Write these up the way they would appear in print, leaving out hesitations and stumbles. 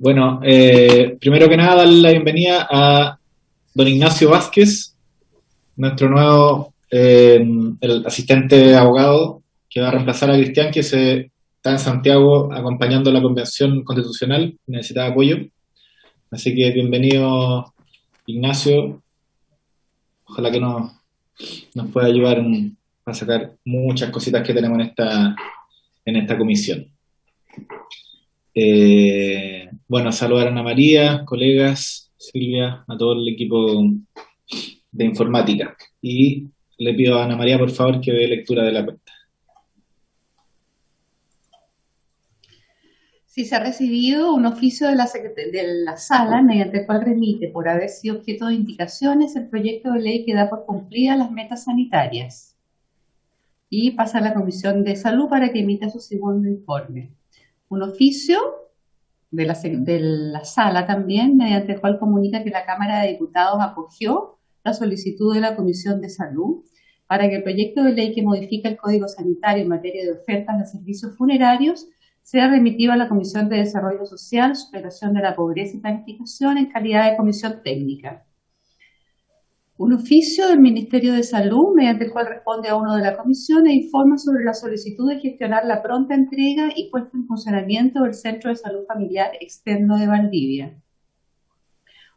Bueno, primero que nada, darle la bienvenida a don Ignacio Vázquez, nuestro nuevo el asistente abogado que va a reemplazar a Cristian, que está en Santiago acompañando la convención constitucional, necesita apoyo. Así que bienvenido, Ignacio. Ojalá que nos pueda ayudar a sacar muchas cositas que tenemos en esta comisión. Bueno, saludar a Ana María, colegas, Silvia, a todo el equipo de informática. Y le pido a Ana María, por favor, que dé lectura de la cuenta. Si se ha recibido un oficio de la sala mediante el cual remite, por haber sido objeto de indicaciones, el proyecto de ley que da por cumplidas las metas sanitarias y pasa a la Comisión de Salud para que emita su segundo informe. Un oficio de la sala también, mediante el cual comunica que la Cámara de Diputados acogió la solicitud de la Comisión de Salud para que el proyecto de ley que modifica el Código Sanitario en materia de ofertas de servicios funerarios sea remitido a la Comisión de Desarrollo Social, Superación de la Pobreza y Planificación en calidad de comisión técnica. Un oficio del Ministerio de Salud, mediante el cual responde a uno de la comisión e informa sobre la solicitud de gestionar la pronta entrega y puesta en funcionamiento del Centro de Salud Familiar Externo de Valdivia.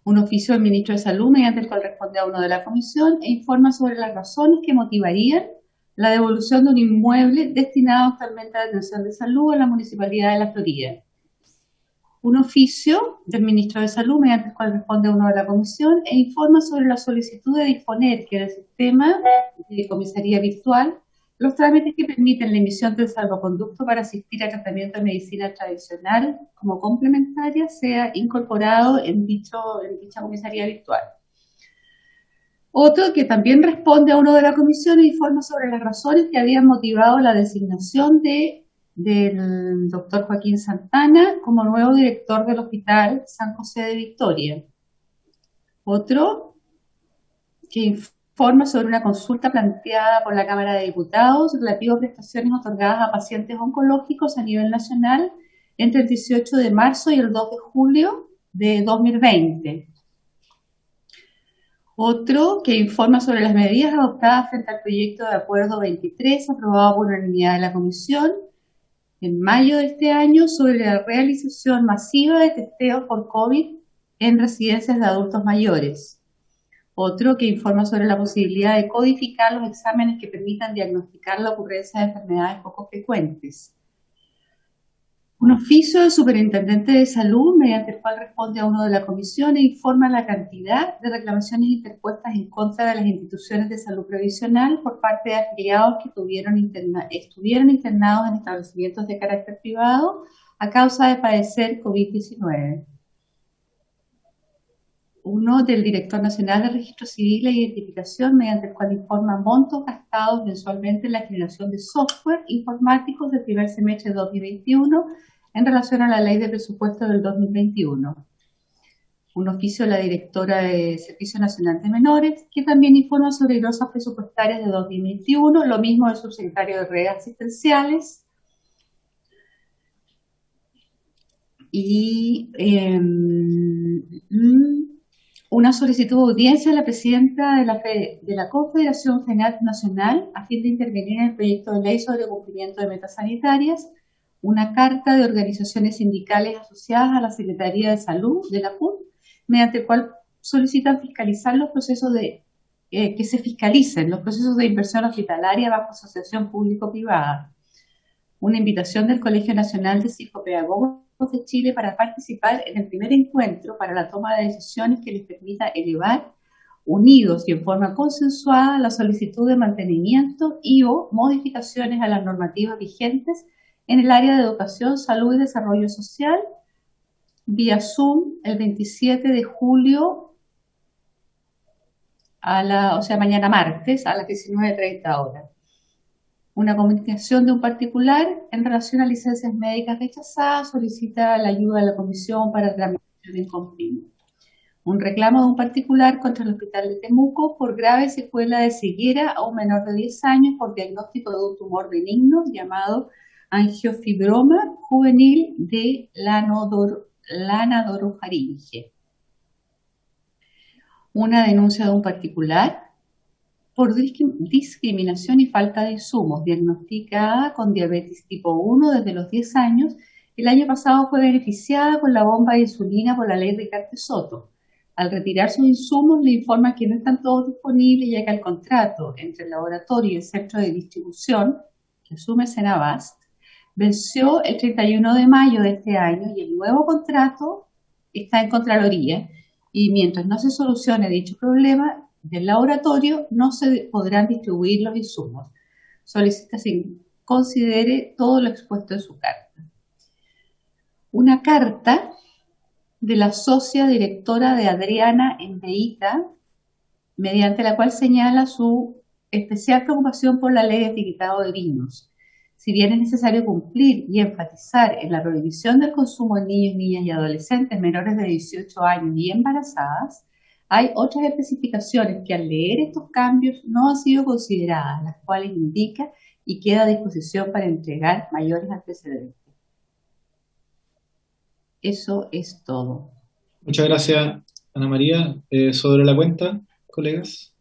Un oficio del Ministro de Salud, mediante el cual responde a uno de la comisión e informa sobre las razones que motivarían la devolución de un inmueble destinado actualmente a la atención de salud a la Municipalidad de La Florida. Un oficio del Ministro de Salud, mediante el cual responde a uno de la comisión e informa sobre la solicitud de disponer que en el sistema de comisaría virtual los trámites que permiten la emisión del salvoconducto para asistir a tratamiento de medicina tradicional como complementaria sea incorporado en dicha comisaría virtual. Otro que también responde a uno de la comisión e informa sobre las razones que habían motivado la designación del doctor Joaquín Santana como nuevo director del Hospital San José de Victoria. Otro que informa sobre una consulta planteada por la Cámara de Diputados relativo a prestaciones otorgadas a pacientes oncológicos a nivel nacional entre el 18 de marzo y el 2 de julio de 2020. Otro que informa sobre las medidas adoptadas frente al proyecto de acuerdo 23 aprobado por unanimidad de la Comisión en mayo de este año sobre la realización masiva de testeos por COVID en residencias de adultos mayores. Otro que informa sobre la posibilidad de codificar los exámenes que permitan diagnosticar la ocurrencia de enfermedades poco frecuentes. Un oficio del Superintendente de Salud, mediante el cual responde a uno de la comisión e informa la cantidad de reclamaciones interpuestas en contra de las instituciones de salud previsional por parte de afiliados que estuvieron internados en establecimientos de carácter privado a causa de padecer COVID-19. Uno del Director Nacional de Registro Civil e Identificación, mediante el cual informa montos gastados mensualmente en la generación de software informáticos del primer semestre de 2021 en relación a la Ley de Presupuesto del 2021. Un oficio de la Directora de Servicio Nacional de Menores, que también informa sobre glosas presupuestarias de 2021, lo mismo del Subsecretario de Redes Asistenciales. Y una solicitud de audiencia de la presidenta de la Confederación FENAT Nacional a fin de intervenir en el proyecto de ley sobre cumplimiento de metas sanitarias, una carta de organizaciones sindicales asociadas a la Secretaría de Salud de la PUN, mediante el cual solicitan fiscalizar los procesos que se fiscalicen los procesos de inversión hospitalaria bajo asociación público-privada. Una invitación del Colegio Nacional de Psicopedagogos de Chile para participar en el primer encuentro para la toma de decisiones que les permita elevar, unidos y en forma consensuada, la solicitud de mantenimiento y o modificaciones a las normativas vigentes en el área de educación, salud y desarrollo social, vía Zoom, el 27 de julio, mañana martes, a las 19:30 horas. Una comunicación de un particular en relación a licencias médicas rechazadas solicita la ayuda de la comisión para tramitación en confirmo. Un reclamo de un particular contra el Hospital de Temuco por grave secuela de ceguera a un menor de 10 años por diagnóstico de un tumor benigno llamado angiofibroma juvenil de Lana Dorojaringe. Una denuncia de un particular por discriminación y falta de insumos, diagnosticada con diabetes tipo 1 desde los 10 años. El año pasado fue beneficiada con la bomba de insulina por la ley Ricardo Soto. Al retirar sus insumos, le informan que no están todos disponibles, ya que el contrato entre el laboratorio y el centro de distribución, que asume Senabast, venció el 31 de mayo de este año y el nuevo contrato está en Contraloría. Y mientras no se solucione dicho problema del laboratorio, no se podrán distribuir los insumos. Solicita que considere todo lo expuesto en su carta. Una carta de la socia directora de Adriana Enveita, mediante la cual señala su especial preocupación por la ley de etiquetado de vinos. Si bien es necesario cumplir y enfatizar en la prohibición del consumo en niños, niñas y adolescentes menores de 18 años y embarazadas, hay otras especificaciones que al leer estos cambios no han sido consideradas, las cuales indica y queda a disposición para entregar mayores antecedentes. Eso es todo. Muchas gracias, Ana María. Sobre la cuenta, colegas.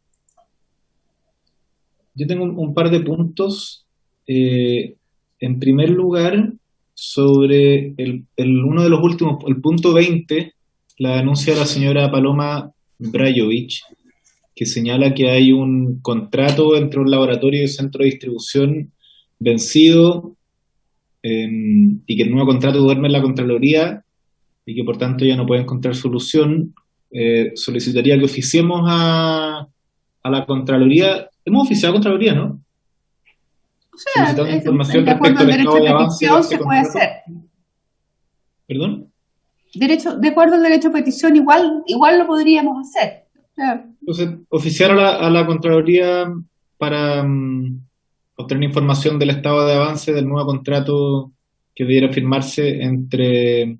Yo tengo un par de puntos. En primer lugar, sobre uno de los últimos, el punto 20, la denuncia de la señora Paloma Brajovich, que señala que hay un contrato entre un laboratorio y un centro de distribución vencido, y que el nuevo contrato duerme en la Contraloría y que por tanto ya no puede encontrar solución. Solicitaría que oficiemos a la Contraloría. Hemos oficiado a Contraloría, ¿no? O sea, Solicitando información de acuerdo respecto al al derecho estado de de avance de petición este se puede contrato. hacer. ¿Perdón? De acuerdo al derecho de petición, igual lo podríamos hacer. Claro. Entonces, oficiar a la Contraloría para obtener información del estado de avance del nuevo contrato que debiera firmarse entre,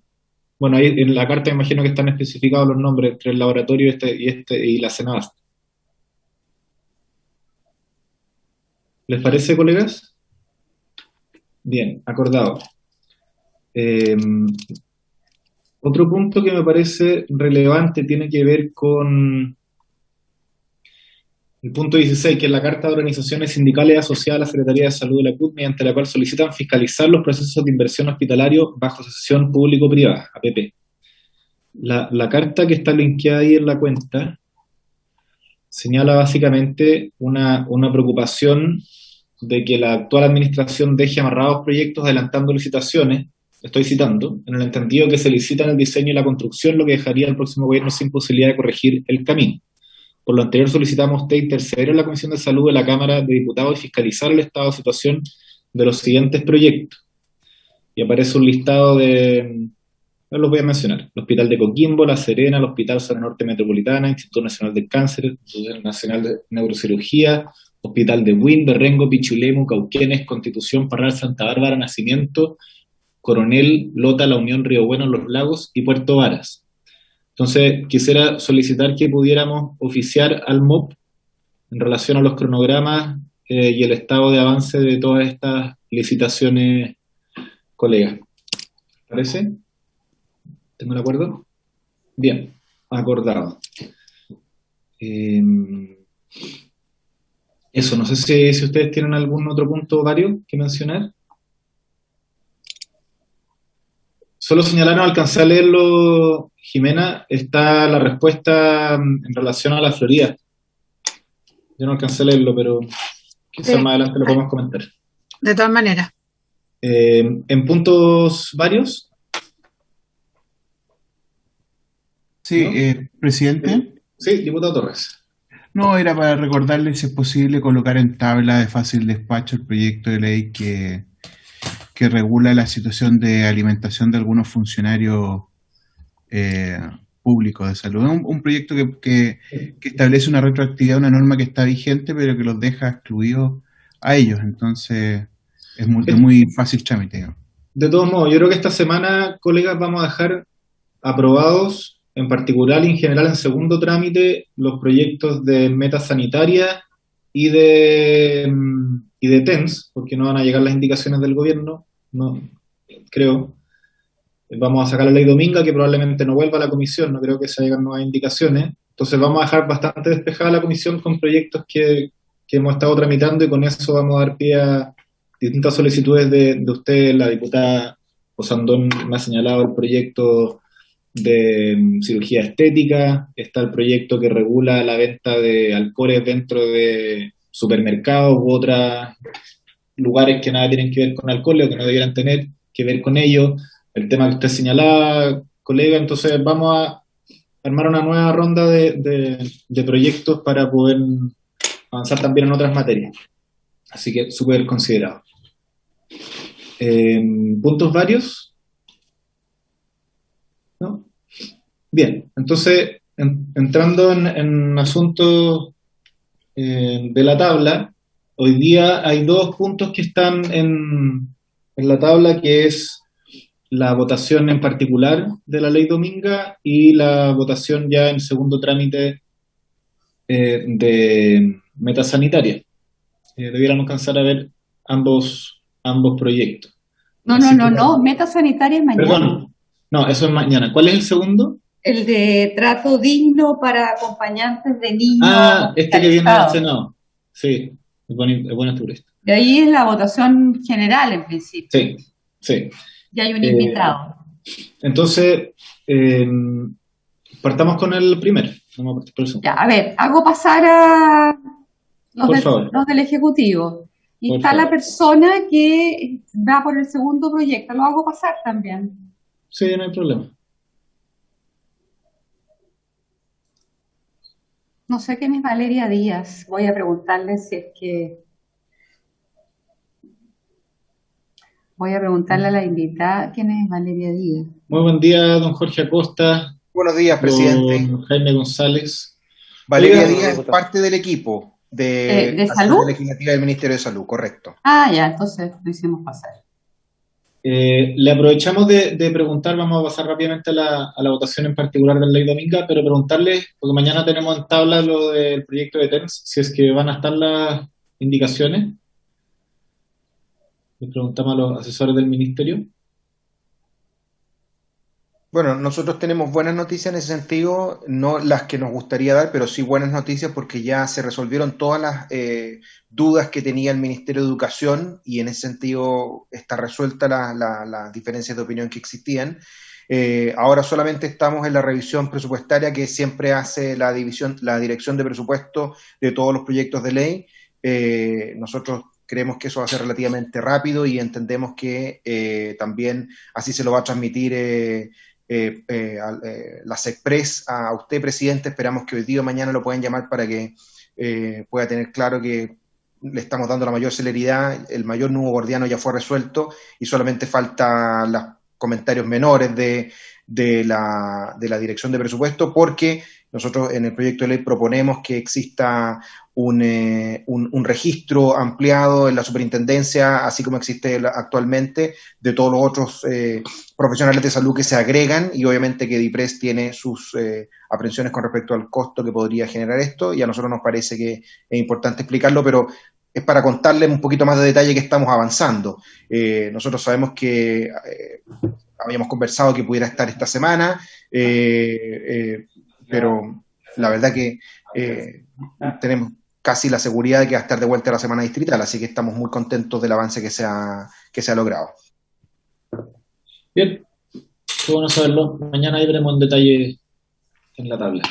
bueno, ahí en la carta me imagino que están especificados los nombres entre el laboratorio y la Senabast. ¿Les parece, colegas? Bien, acordado. Otro punto que me parece relevante tiene que ver con el punto 16, que es la Carta de Organizaciones Sindicales asociada a la Secretaría de Salud de la CUT, mediante la cual solicitan fiscalizar los procesos de inversión hospitalario bajo asociación público-privada, APP. La carta que está linkeada ahí en la cuenta señala básicamente una preocupación de que la actual administración deje amarrados proyectos adelantando licitaciones, estoy citando, en el entendido que se licitan el diseño y la construcción, lo que dejaría al próximo gobierno sin posibilidad de corregir el camino. Por lo anterior solicitamos usted interceder en la Comisión de Salud de la Cámara de Diputados y fiscalizar el estado de situación de los siguientes proyectos. Y aparece un listado no los voy a mencionar: el Hospital de Coquimbo, La Serena, el Hospital Zona Norte Metropolitana, Instituto Nacional del Cáncer, Instituto Nacional de Neurocirugía, Hospital de Buin, Berrengo, Pichulemu, Cauquenes, Constitución, Parral, Santa Bárbara, Nacimiento, Coronel, Lota, La Unión, Río Bueno, Los Lagos y Puerto Varas. Entonces, quisiera solicitar que pudiéramos oficiar al MOP en relación a los cronogramas y el estado de avance de todas estas licitaciones, colegas. ¿Parece? ¿Tengo el acuerdo? Bien, acordado. Eso, no sé si ustedes tienen algún otro punto, varios, que mencionar. Solo señalaron, alcancé a leerlo, Jimena, está la respuesta en relación a la Florida. Yo no alcancé a leerlo, pero quizás Sí. más adelante lo podemos comentar. De todas maneras. En puntos varios. Sí, ¿No? presidente. Sí, diputado Torres. No, era para recordarle si es posible colocar en tabla de fácil despacho el proyecto de ley que regula la situación de alimentación de algunos funcionarios públicos de salud. Es un proyecto que establece una retroactividad, una norma que está vigente, pero que los deja excluidos a ellos. Entonces, es muy fácil trámite, digamos. De todos modos, yo creo que esta semana, colegas, vamos a dejar aprobados, en particular y en general en segundo trámite, los proyectos de meta sanitaria y de TENS, porque no van a llegar las indicaciones del gobierno, no creo. Vamos a sacar la ley Dominga, que probablemente no vuelva a la comisión, no creo que se hagan nuevas indicaciones. Entonces vamos a dejar bastante despejada la comisión con proyectos que hemos estado tramitando, y con eso vamos a dar pie a distintas solicitudes de ustedes. La diputada Osandón me ha señalado el proyecto de cirugía estética, está el proyecto que regula la venta de alcoholes dentro de supermercados u otros lugares que nada tienen que ver con alcohol o que no debieran tener que ver con ello. El tema que usted señalaba, colega, entonces vamos a armar una nueva ronda de proyectos para poder avanzar también en otras materias. Así que súper considerado. ¿Puntos varios? ¿No? Bien, entonces, entrando en asuntos de la tabla, hoy día hay dos puntos que están en la tabla, que es la votación en particular de la ley Dominga y la votación ya en segundo trámite de meta sanitaria. Debieran alcanzar a ver ambos proyectos. No, meta sanitaria es mañana. Perdón, no, eso es mañana. ¿Cuál es el segundo? El de trato digno para acompañantes de niños. Este que viene del Senado. Sí, es buena turista. De ahí es la votación general en principio. Sí, sí. Y hay un invitado. Entonces, partamos con el primero. Vamos a partir por el segundo. Ya, a ver, hago pasar a Por los del Ejecutivo. Y Por está favor. la persona que va por el segundo proyecto. Lo hago pasar también. Sí, no hay problema. No sé quién es Valeria Díaz. Voy a preguntarle si es que... Voy a preguntarle a la invitada quién es Valeria Díaz. Muy buen día, don Jorge Acosta, Buenos días, presidente. don Jaime González. Valeria Oiga, Díaz es parte del equipo de ¿De salud? legislativa del Ministerio de Salud, correcto. Ah, ya, entonces lo hicimos pasar. Le aprovechamos de preguntar, vamos a pasar rápidamente a la votación en particular de la ley Dominga, pero preguntarle, porque mañana tenemos en tabla lo del proyecto de TENS, si es que van a estar las indicaciones. Le preguntamos a los asesores del ministerio. Bueno, nosotros tenemos buenas noticias en ese sentido, no las que nos gustaría dar, pero sí buenas noticias porque ya se resolvieron todas las dudas que tenía el Ministerio de Educación y en ese sentido está resuelta las diferencias de opinión que existían. Ahora solamente estamos en la revisión presupuestaria que siempre hace la Dirección de Presupuesto de todos los proyectos de ley. Nosotros creemos que eso va a ser relativamente rápido y entendemos que también así se lo va a transmitir la SECPRES a usted, presidente. Esperamos que hoy día o mañana lo puedan llamar para que pueda tener claro que le estamos dando la mayor celeridad, el mayor nudo gordiano ya fue resuelto y solamente faltan los comentarios menores de la Dirección de Presupuesto, porque nosotros en el proyecto de ley proponemos que exista un registro ampliado en la superintendencia, así como existe actualmente, de todos los otros profesionales de salud que se agregan, y obviamente que DIPRES tiene sus aprensiones con respecto al costo que podría generar esto, y a nosotros nos parece que es importante explicarlo, pero es para contarles un poquito más de detalle que estamos avanzando. Nosotros sabemos que habíamos conversado que pudiera estar esta semana, pero la verdad que tenemos casi la seguridad de que va a estar de vuelta a la semana distrital, así que estamos muy contentos del avance que se ha logrado. Bien, qué bueno saberlo. Mañana ahí veremos en detalle en la tabla.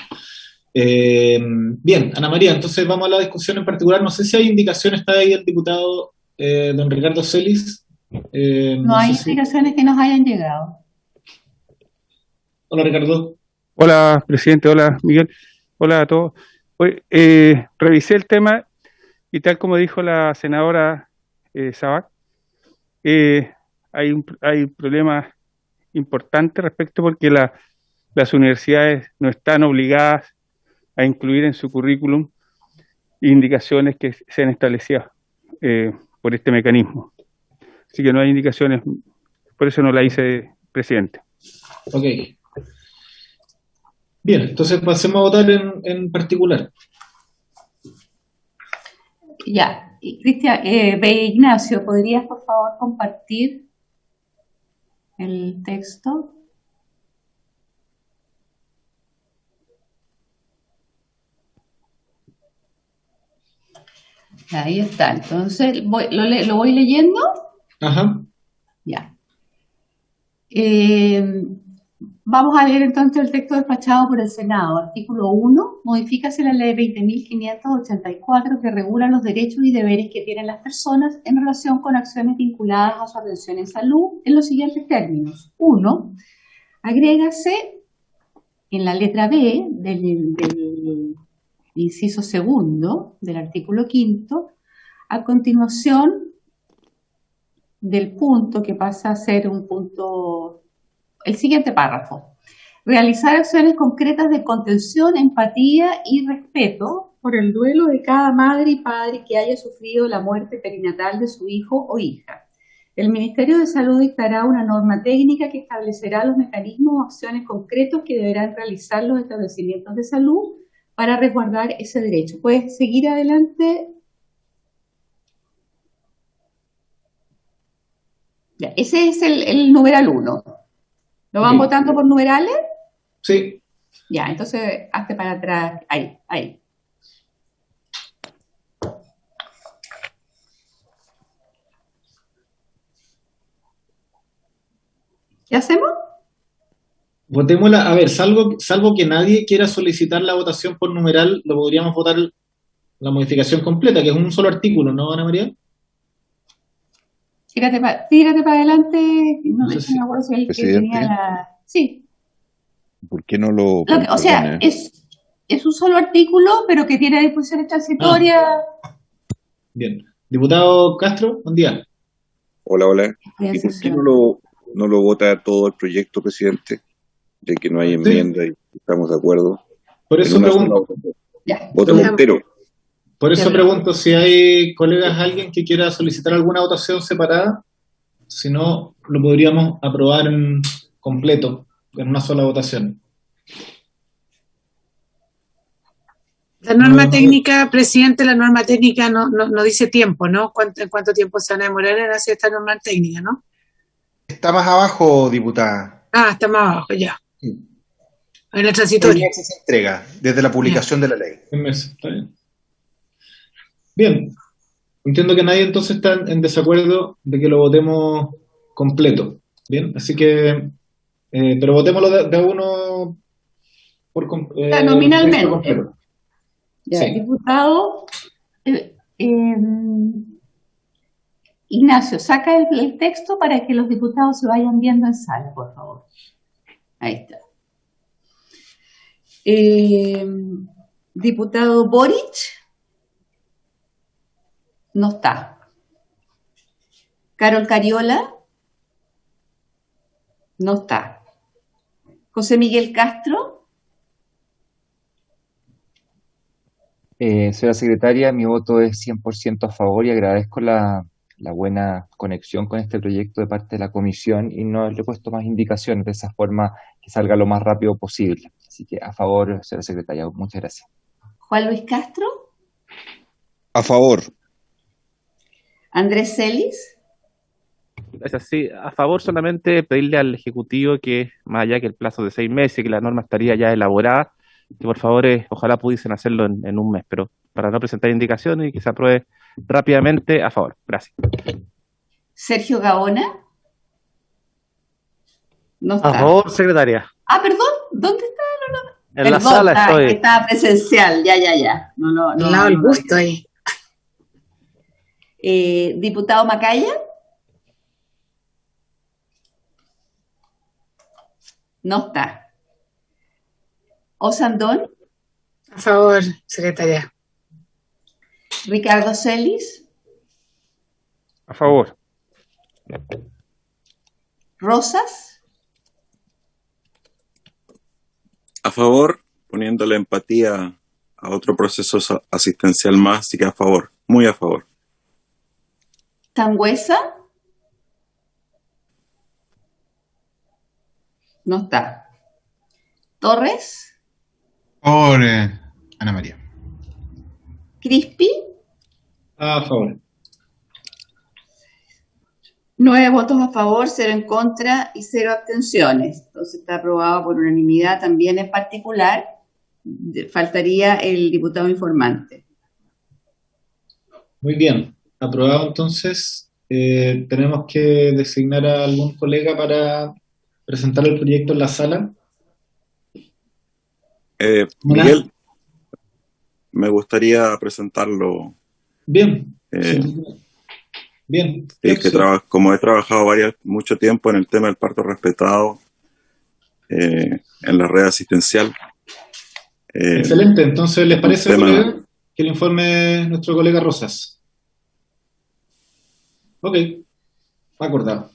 Bien, Ana María, entonces vamos a la discusión en particular. No sé si hay indicaciones, está ahí el diputado don Ricardo Celis. No hay indicaciones que nos hayan llegado. Hola, Ricardo. Hola, presidente. Hola, Miguel. Hola a todos. Hoy, revisé el tema y tal como dijo la senadora Sabac, hay problemas importantes respecto porque las universidades no están obligadas a incluir en su currículum indicaciones que sean establecidas por este mecanismo. Así que no hay indicaciones, por eso no la hice, presidente. Ok. Bien, entonces pasemos a votar en particular. Ya, Cristian, Ignacio, ¿podrías por favor compartir? el texto. Ahí está. Entonces, ¿lo voy leyendo? Ajá. Ya. Vamos a leer entonces el texto despachado por el Senado. Artículo 1. Modifícase la ley 20.584 que regula los derechos y deberes que tienen las personas en relación con acciones vinculadas a su atención en salud en los siguientes términos. 1. Agrégase en la letra B del inciso segundo del artículo 5, a continuación del punto que pasa a ser un punto, el siguiente párrafo. Realizar acciones concretas de contención, empatía y respeto por el duelo de cada madre y padre que haya sufrido la muerte perinatal de su hijo o hija. El Ministerio de Salud dictará una norma técnica que establecerá los mecanismos o acciones concretos que deberán realizar los establecimientos de salud para resguardar ese derecho. ¿Puedes seguir adelante? Ya, ese es el numeral 1. ¿Lo van votando por numerales? Sí. Ya, entonces hazte para atrás. Ahí. ¿Qué hacemos? Votémosla. A ver, salvo que nadie quiera solicitar la votación por numeral, lo podríamos votar la modificación completa, que es un solo artículo, ¿no, Ana María? Tírate para adelante. No sé sé si me acuerdo si el que Presidente. tenía la... Sí. ¿Por qué no lo... O sea, es un solo artículo, pero que tiene disposiciones transitorias. Bien. Diputado Castro, buen día. Hola. ¿Y por qué no lo vota todo el proyecto, presidente? De que no hay enmienda y estamos de acuerdo. Por eso pregunto. Votamos entero. Por eso pregunto si hay colegas, alguien que quiera solicitar alguna votación separada. Si no, lo podríamos aprobar en completo, en una sola votación. La norma técnica, presidente, la norma técnica no dice tiempo, ¿no? ¿En cuánto tiempo se van a demorar en hacer esta norma técnica, no? Está más abajo, diputada. Está más abajo, ya. Sí. En el transitorio. Se entrega desde la publicación de la ley. Está bien. Bien. Entiendo que nadie entonces está en desacuerdo de que lo votemos completo. Bien, así que... pero votémoslo de uno por nominalmente. Ya, sí. Diputado Ignacio, saca el texto para que los diputados se vayan viendo en sala, por favor. Ahí está. Diputado Boric. No está. Carol Cariola. No está. José Miguel Castro. Señora secretaria, mi voto es 100% a favor y agradezco la buena conexión con este proyecto de parte de la comisión y no le he puesto más indicaciones de esa forma que salga lo más rápido posible. Así que a favor, señora secretaria, muchas gracias. Juan Luis Castro. A favor. Andrés Celis. Es así, a favor solamente pedirle al Ejecutivo que, más allá que el plazo de 6 meses, que la norma estaría ya elaborada, que por favor, ojalá pudiesen hacerlo en un mes, pero para no presentar indicaciones y que se apruebe rápidamente, a favor. Gracias. Sergio Gaona. No está. A favor, secretaria. Perdón, ¿dónde está? En la sala estoy. Está presencial, ya. Al lado del busto ahí. Diputado Macaya. No está. Osandón. A favor, secretaria. Ricardo Celis. A favor. Rosas. A favor, poniendo la empatía a otro proceso asistencial más, así que a favor, muy a favor. Tangüesa. No está. Torres. Por Ana María. Crispi. A favor. 9 votos a favor, 0 en contra y 0 abstenciones. Entonces está aprobado por unanimidad también en particular. Faltaría el diputado informante. Muy bien, aprobado entonces. Tenemos que designar a algún colega para presentar el proyecto en la sala. Miguel, me gustaría presentarlo. Bien. Bien. Como he trabajado mucho tiempo en el tema del parto respetado en la red asistencial. Excelente, entonces ¿les parece que le informe nuestro colega Rosas? Ok, acordado.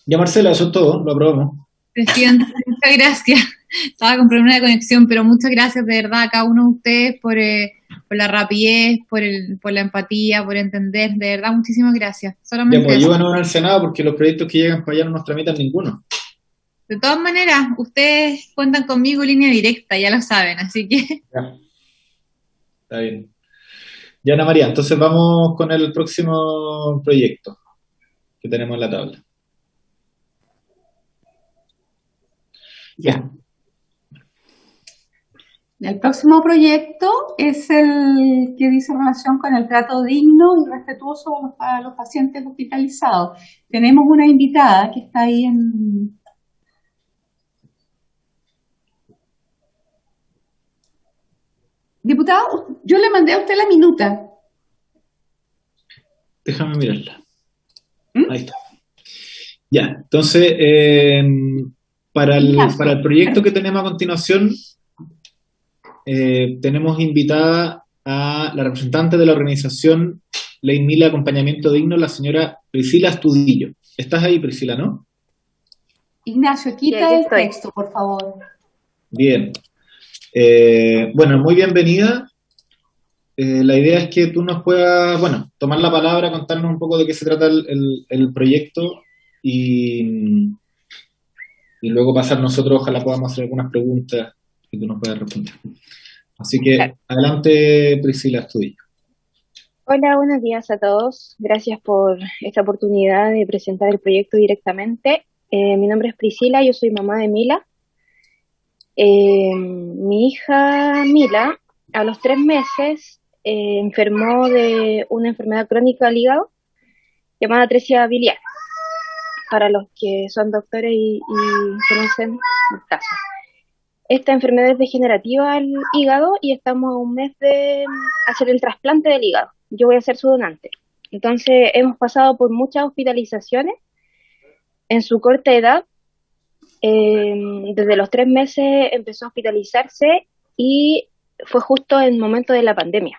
Ya Marcela, eso es todo, lo aprobamos. Presidente, muchas gracias. Estaba con problema de conexión, pero muchas gracias de verdad a cada uno de ustedes por la rapidez, por la empatía, por entender. De verdad, muchísimas gracias. Solamente ya, pues ayúdanos en el Senado porque los proyectos que llegan para allá no nos tramitan ninguno. De todas maneras, ustedes cuentan conmigo en línea directa, ya lo saben, así que... Ya. Está bien. Ya, Ana María, entonces vamos con el próximo proyecto que tenemos en la tabla. Ya. El próximo proyecto es el que dice relación con el trato digno y respetuoso a los pacientes hospitalizados. Tenemos una invitada que está ahí en... Diputado, yo le mandé a usted la minuta. Déjame mirarla. Ahí está. Ya, entonces, para el proyecto que tenemos a continuación, tenemos invitada a la representante de la organización Ley Mila Acompañamiento Digno, la señora Priscila Astudillo. ¿Estás ahí, Priscila, no? Ignacio, quita el texto, por favor. Bien. Bueno, muy bienvenida. La idea es que tú nos puedas, tomar la palabra, contarnos un poco de qué se trata el proyecto y luego pasar nosotros, ojalá podamos hacer algunas preguntas que tú nos puedas responder. Así que, adelante, Priscila Astudillo. Hola, buenos días a todos. Gracias por esta oportunidad de presentar el proyecto directamente. Mi nombre es Priscila, yo soy mamá de Mila. Mi hija Mila, a los 3 meses, enfermó de una enfermedad crónica del hígado llamada atresia biliar, para los que son doctores y conocen el caso. Esta enfermedad es degenerativa al hígado y estamos a un mes de hacer el trasplante del hígado. Yo voy a ser su donante. Entonces hemos pasado por muchas hospitalizaciones en su corta edad. Desde los 3 meses empezó a hospitalizarse y fue justo en el momento de la pandemia.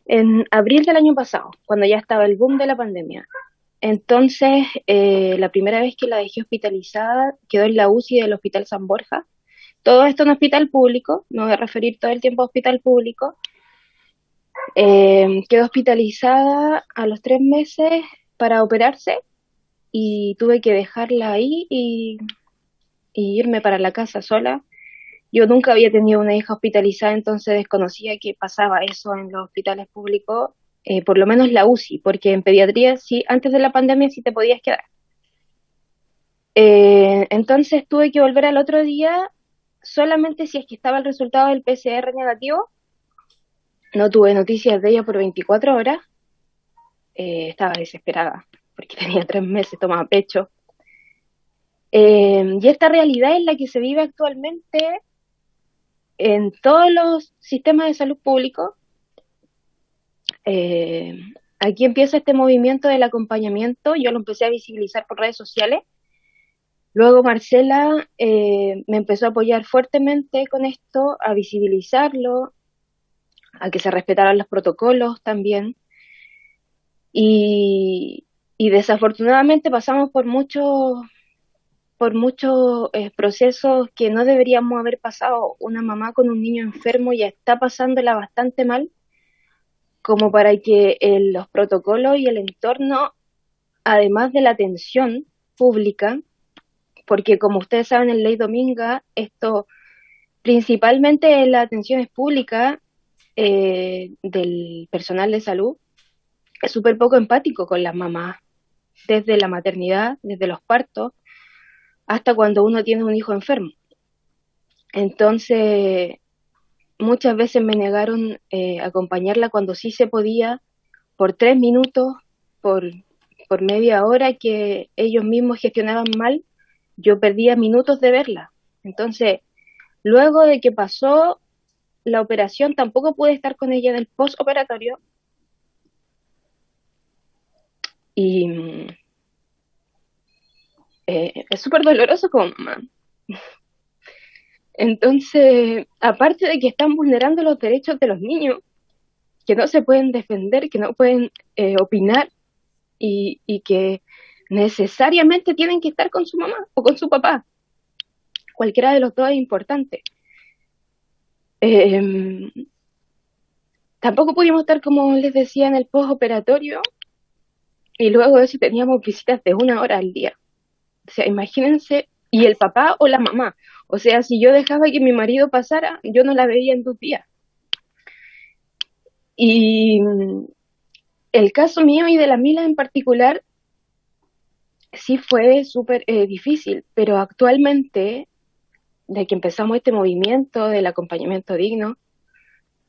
En abril del año pasado, cuando ya estaba el boom de la pandemia. Entonces, la primera vez que la dejé hospitalizada quedó en la UCI del Hospital San Borja. Todo esto en hospital público, me voy a referir todo el tiempo a hospital público. Quedó hospitalizada a los 3 meses para operarse y tuve que dejarla ahí y irme para la casa sola. Yo nunca había tenido una hija hospitalizada, entonces desconocía que pasaba eso en los hospitales públicos, por lo menos la UCI, porque en pediatría sí, antes de la pandemia sí te podías quedar. Entonces tuve que volver al otro día, solamente si es que estaba el resultado del PCR negativo. No tuve noticias de ella por 24 horas. Estaba desesperada, porque tenía 3 meses, tomaba pecho. Y esta realidad es la que se vive actualmente en todos los sistemas de salud públicos. Aquí empieza este movimiento del acompañamiento. Yo lo empecé a visibilizar por redes sociales. Luego Marcela me empezó a apoyar fuertemente con esto, a visibilizarlo, a que se respetaran los protocolos también. Y desafortunadamente pasamos por muchos procesos que no deberíamos haber pasado. Una mamá con un niño enfermo ya está pasándola bastante mal, como para que los protocolos y el entorno, además de la atención pública, porque como ustedes saben en Ley Dominga, esto principalmente la atención es pública, del personal de salud es súper poco empático con las mamás, desde la maternidad, desde los partos, hasta cuando uno tiene un hijo enfermo. Entonces, muchas veces me negaron acompañarla cuando sí se podía, por 3 minutos, por media hora que ellos mismos gestionaban mal, yo perdía minutos de verla. Entonces, luego de que pasó la operación, tampoco pude estar con ella en el postoperatorio. Y es súper doloroso como mamá. Entonces, aparte de que están vulnerando los derechos de los niños, que no se pueden defender, que no pueden opinar y que necesariamente tienen que estar con su mamá o con su papá. Cualquiera de los dos es importante. Tampoco pudimos estar, como les decía, en el postoperatorio, y luego de eso teníamos visitas de 1 hora al día. O sea, imagínense, y el papá o la mamá. O sea, si yo dejaba que mi marido pasara, yo no la veía en 2 días. Y el caso mío y de la Mila en particular, sí fue súper difícil, pero actualmente, de que empezamos este movimiento del acompañamiento digno,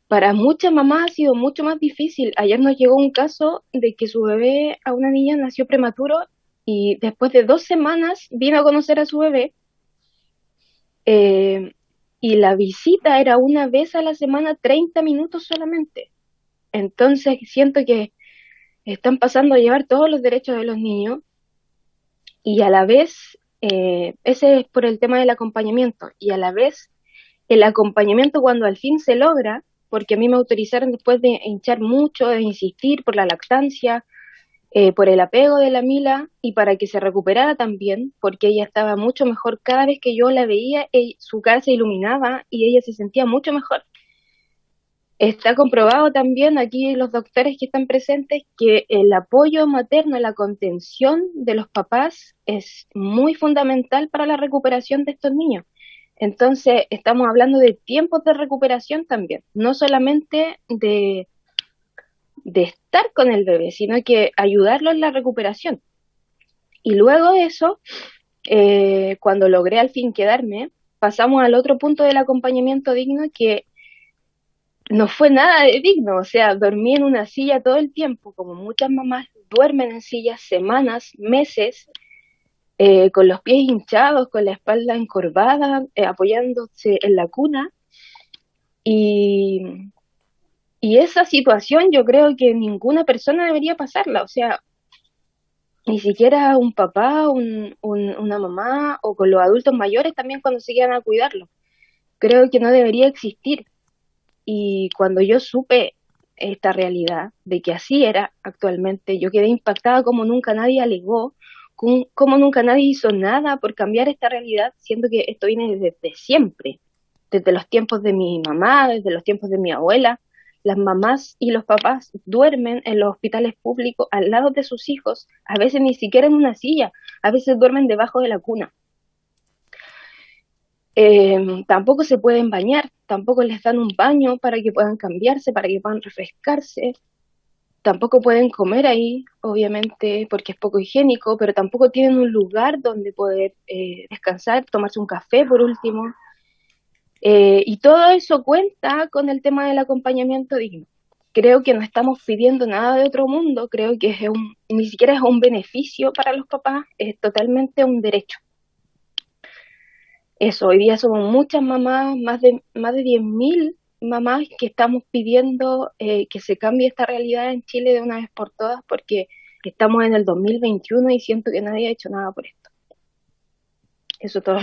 para muchas mamás ha sido mucho más difícil. Ayer nos llegó un caso de que su bebé, a una niña, nació prematuro y después de 2 semanas vino a conocer a su bebé, y la visita era una vez a la semana, 30 minutos solamente. Entonces siento que están pasando a llevar todos los derechos de los niños y a la vez, ese es por el tema del acompañamiento, y a la vez el acompañamiento cuando al fin se logra, porque a mí me autorizaron después de hinchar mucho, de insistir por la lactancia, por el apego de la Mila y para que se recuperara también, porque ella estaba mucho mejor. Cada vez que yo la veía, su cara se iluminaba y ella se sentía mucho mejor. Está comprobado también aquí los doctores que están presentes que el apoyo materno, la contención de los papás es muy fundamental para la recuperación de estos niños. Entonces estamos hablando de tiempos de recuperación también, no solamente de estar con el bebé, sino que ayudarlo en la recuperación. Y luego de eso, cuando logré al fin quedarme, pasamos al otro punto del acompañamiento digno, que no fue nada de digno. O sea, dormí en una silla todo el tiempo, como muchas mamás duermen en sillas semanas, meses, con los pies hinchados, con la espalda encorvada, apoyándose en la cuna. Y esa situación yo creo que ninguna persona debería pasarla. O sea, ni siquiera un papá, una mamá, o con los adultos mayores también cuando se quedan a cuidarlo. Creo que no debería existir. Y cuando yo supe esta realidad de que así era actualmente, yo quedé impactada como nunca nadie alegó, como nunca nadie hizo nada por cambiar esta realidad, siendo que esto viene desde siempre, desde los tiempos de mi mamá, desde los tiempos de mi abuela. Las mamás y los papás duermen en los hospitales públicos al lado de sus hijos, a veces ni siquiera en una silla, a veces duermen debajo de la cuna. Tampoco se pueden bañar, tampoco les dan un baño para que puedan cambiarse, para que puedan refrescarse. Tampoco pueden comer ahí, obviamente, porque es poco higiénico, pero tampoco tienen un lugar donde poder descansar, tomarse un café por último. Y todo eso cuenta con el tema del acompañamiento digno. Creo que no estamos pidiendo nada de otro mundo, creo que ni siquiera es un beneficio para los papás, es totalmente un derecho. Eso, hoy día somos muchas mamás, más de 10.000 mamás que estamos pidiendo que se cambie esta realidad en Chile de una vez por todas, porque estamos en el 2021 y siento que nadie ha hecho nada por esto. Eso es todo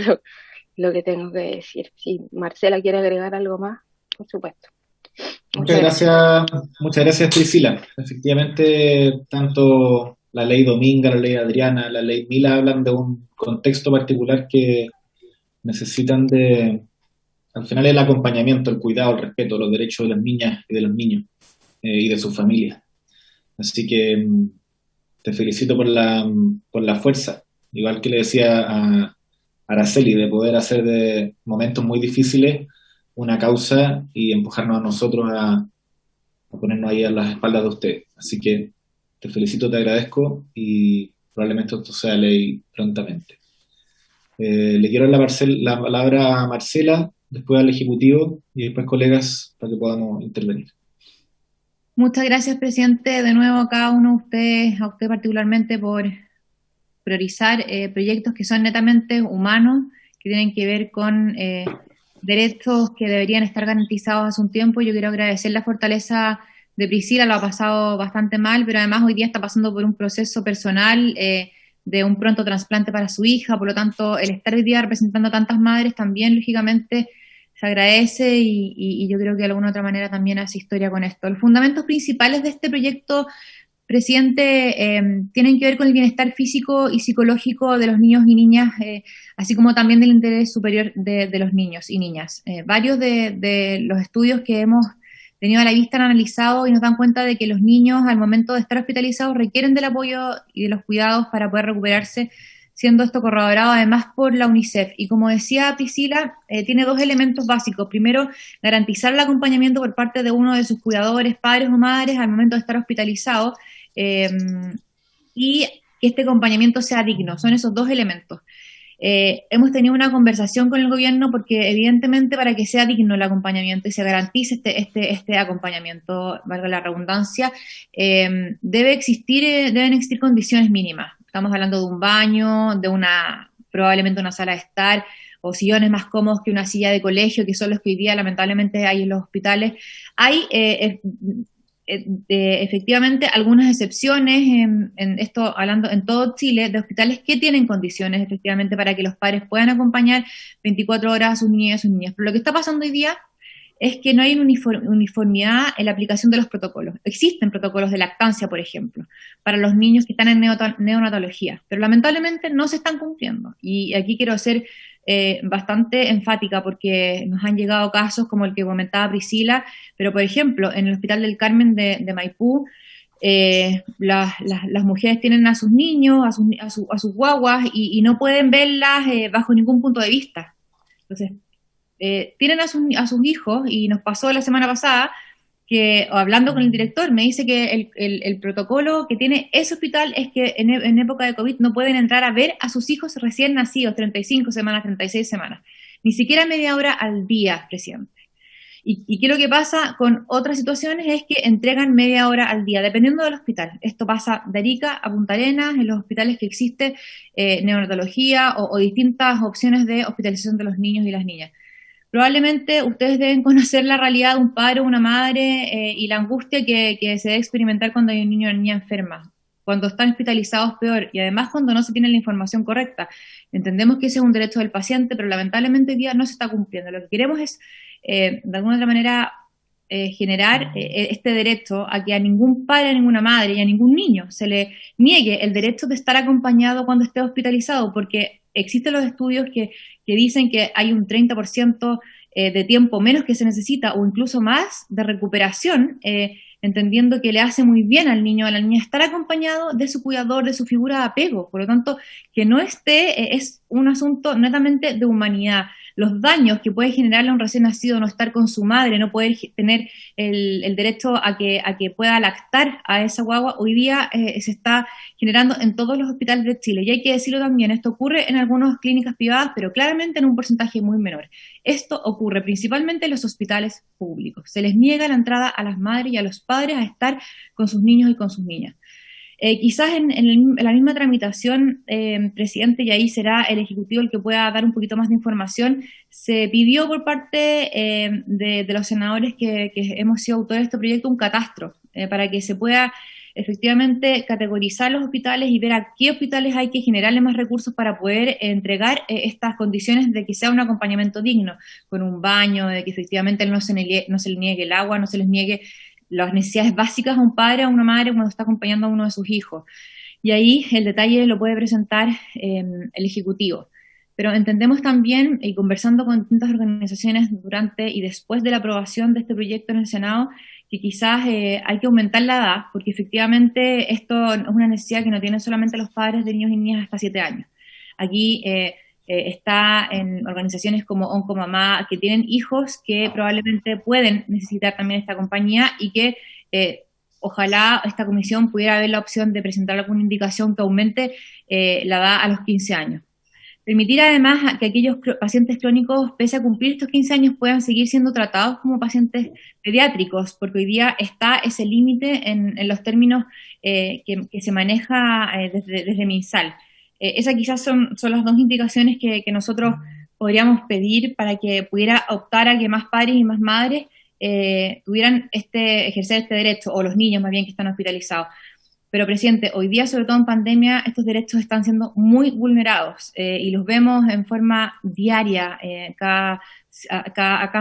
lo que tengo que decir. Si Marcela quiere agregar algo más, por supuesto. Muchas gracias Priscila. Efectivamente, tanto la ley Dominga, la ley Adriana, la ley Mila hablan de un contexto particular que necesitan al final el acompañamiento, el cuidado, el respeto, los derechos de las niñas y de los niños y de sus familias. Así que te felicito por la fuerza, igual que le decía a Araceli, de poder hacer de momentos muy difíciles una causa y empujarnos a nosotros ponernos ahí a las espaldas de ustedes. Así que te felicito, te agradezco y probablemente esto sea ley prontamente. Le quiero dar la palabra a Marcela, después al Ejecutivo y después colegas para que podamos intervenir. Muchas gracias, presidente. De nuevo a cada uno de ustedes, a usted particularmente, por priorizar proyectos que son netamente humanos, que tienen que ver con derechos que deberían estar garantizados hace un tiempo. Yo quiero agradecer la fortaleza de Priscila, lo ha pasado bastante mal, pero además hoy día está pasando por un proceso personal de un pronto trasplante para su hija, por lo tanto, el estar hoy día representando a tantas madres también, lógicamente, se agradece y yo creo que de alguna otra manera también hace historia con esto. Los fundamentos principales de este proyecto, presidente, tienen que ver con el bienestar físico y psicológico de los niños y niñas, así como también del interés superior de los niños y niñas. Varios de los estudios que hemos tenido a la vista han analizado y nos dan cuenta de que los niños al momento de estar hospitalizados requieren del apoyo y de los cuidados para poder recuperarse, siendo esto corroborado además por la UNICEF. Y como decía Priscila, tiene dos elementos básicos. Primero, garantizar el acompañamiento por parte de uno de sus cuidadores, padres o madres, al momento de estar hospitalizado, y que este acompañamiento sea digno. Son esos dos elementos. Hemos tenido una conversación con el gobierno porque evidentemente para que sea digno el acompañamiento y se garantice este acompañamiento, valga la redundancia, deben existir condiciones mínimas. Estamos hablando de un baño, probablemente una sala de estar, o sillones más cómodos que una silla de colegio, que son los que hoy día lamentablemente hay en los hospitales. Hay efectivamente algunas excepciones, en esto hablando en todo Chile, de hospitales que tienen condiciones efectivamente para que los padres puedan acompañar 24 horas a sus niños y a sus niñas. Pero lo que está pasando hoy día es que no hay uniformidad en la aplicación de los protocolos. Existen protocolos de lactancia, por ejemplo, para los niños que están en neonatología, pero lamentablemente no se están cumpliendo. Y aquí quiero ser bastante enfática porque nos han llegado casos como el que comentaba Priscila, pero por ejemplo, en el Hospital del Carmen de Maipú, las mujeres tienen a sus niños, a sus guaguas y no pueden verlas bajo ningún punto de vista. Entonces, tienen a sus hijos, y nos pasó la semana pasada que, hablando con el director, me dice que el protocolo que tiene ese hospital es que en época de COVID no pueden entrar a ver a sus hijos recién nacidos, 35 semanas, 36 semanas, ni siquiera media hora al día, presidente. ¿Y qué es lo que pasa con otras situaciones? Es que entregan media hora al día, dependiendo del hospital. Esto pasa de Arica a Punta Arenas, en los hospitales que existe neonatología o distintas opciones de hospitalización de los niños y las niñas. Probablemente ustedes deben conocer la realidad de un padre o una madre y la angustia que se debe experimentar cuando hay un niño o una niña enferma. Cuando están hospitalizados, peor, y además cuando no se tiene la información correcta. Entendemos que ese es un derecho del paciente, pero lamentablemente hoy día no se está cumpliendo. Lo que queremos es, de alguna otra manera, generar este derecho a que a ningún padre, a ninguna madre y a ningún niño se le niegue el derecho de estar acompañado cuando esté hospitalizado, porque existen los estudios que dicen que hay un 30% de tiempo menos que se necesita, o incluso más, de recuperación, entendiendo que le hace muy bien al niño o a la niña estar acompañado de su cuidador, de su figura de apego. Por lo tanto, que no esté es un asunto netamente de humanidad. Los daños que puede generarle a un recién nacido no estar con su madre, no poder tener el derecho a que pueda lactar a esa guagua, hoy día se está generando en todos los hospitales de Chile. Y hay que decirlo también, esto ocurre en algunas clínicas privadas, pero claramente en un porcentaje muy menor. Esto ocurre principalmente en los hospitales públicos. Se les niega la entrada a las madres y a los padres a estar con sus niños y con sus niñas. Quizás en la misma tramitación, presidente, y ahí será el Ejecutivo el que pueda dar un poquito más de información, se pidió por parte de los senadores que hemos sido autores de este proyecto un catastro para que se pueda efectivamente categorizar los hospitales y ver a qué hospitales hay que generarle más recursos para poder entregar estas condiciones de que sea un acompañamiento digno, con un baño, de que efectivamente no se le niegue el agua, no se les niegue las necesidades básicas a un padre o a una madre cuando está acompañando a uno de sus hijos. Y ahí el detalle lo puede presentar el Ejecutivo. Pero entendemos también, y conversando con distintas organizaciones durante y después de la aprobación de este proyecto en el Senado, que quizás hay que aumentar la edad, porque efectivamente esto es una necesidad que no tienen solamente los padres de niños y niñas hasta 7 años. Aquí está en organizaciones como Oncomamá, que tienen hijos que probablemente pueden necesitar también esta compañía y que Ojalá esta comisión pudiera ver la opción de presentar alguna indicación que aumente la edad a los 15 años. Permitir además que aquellos pacientes crónicos, pese a cumplir estos 15 años, puedan seguir siendo tratados como pacientes pediátricos, porque hoy día está ese límite en los términos que se maneja desde MinSal. Esas quizás son las dos indicaciones que nosotros podríamos pedir para que pudiera optar a que más padres y más madres pudieran ejercer este derecho, o los niños más bien que están hospitalizados. Pero, presidente, hoy día, sobre todo en pandemia, estos derechos están siendo muy vulnerados y los vemos en forma diaria. Cada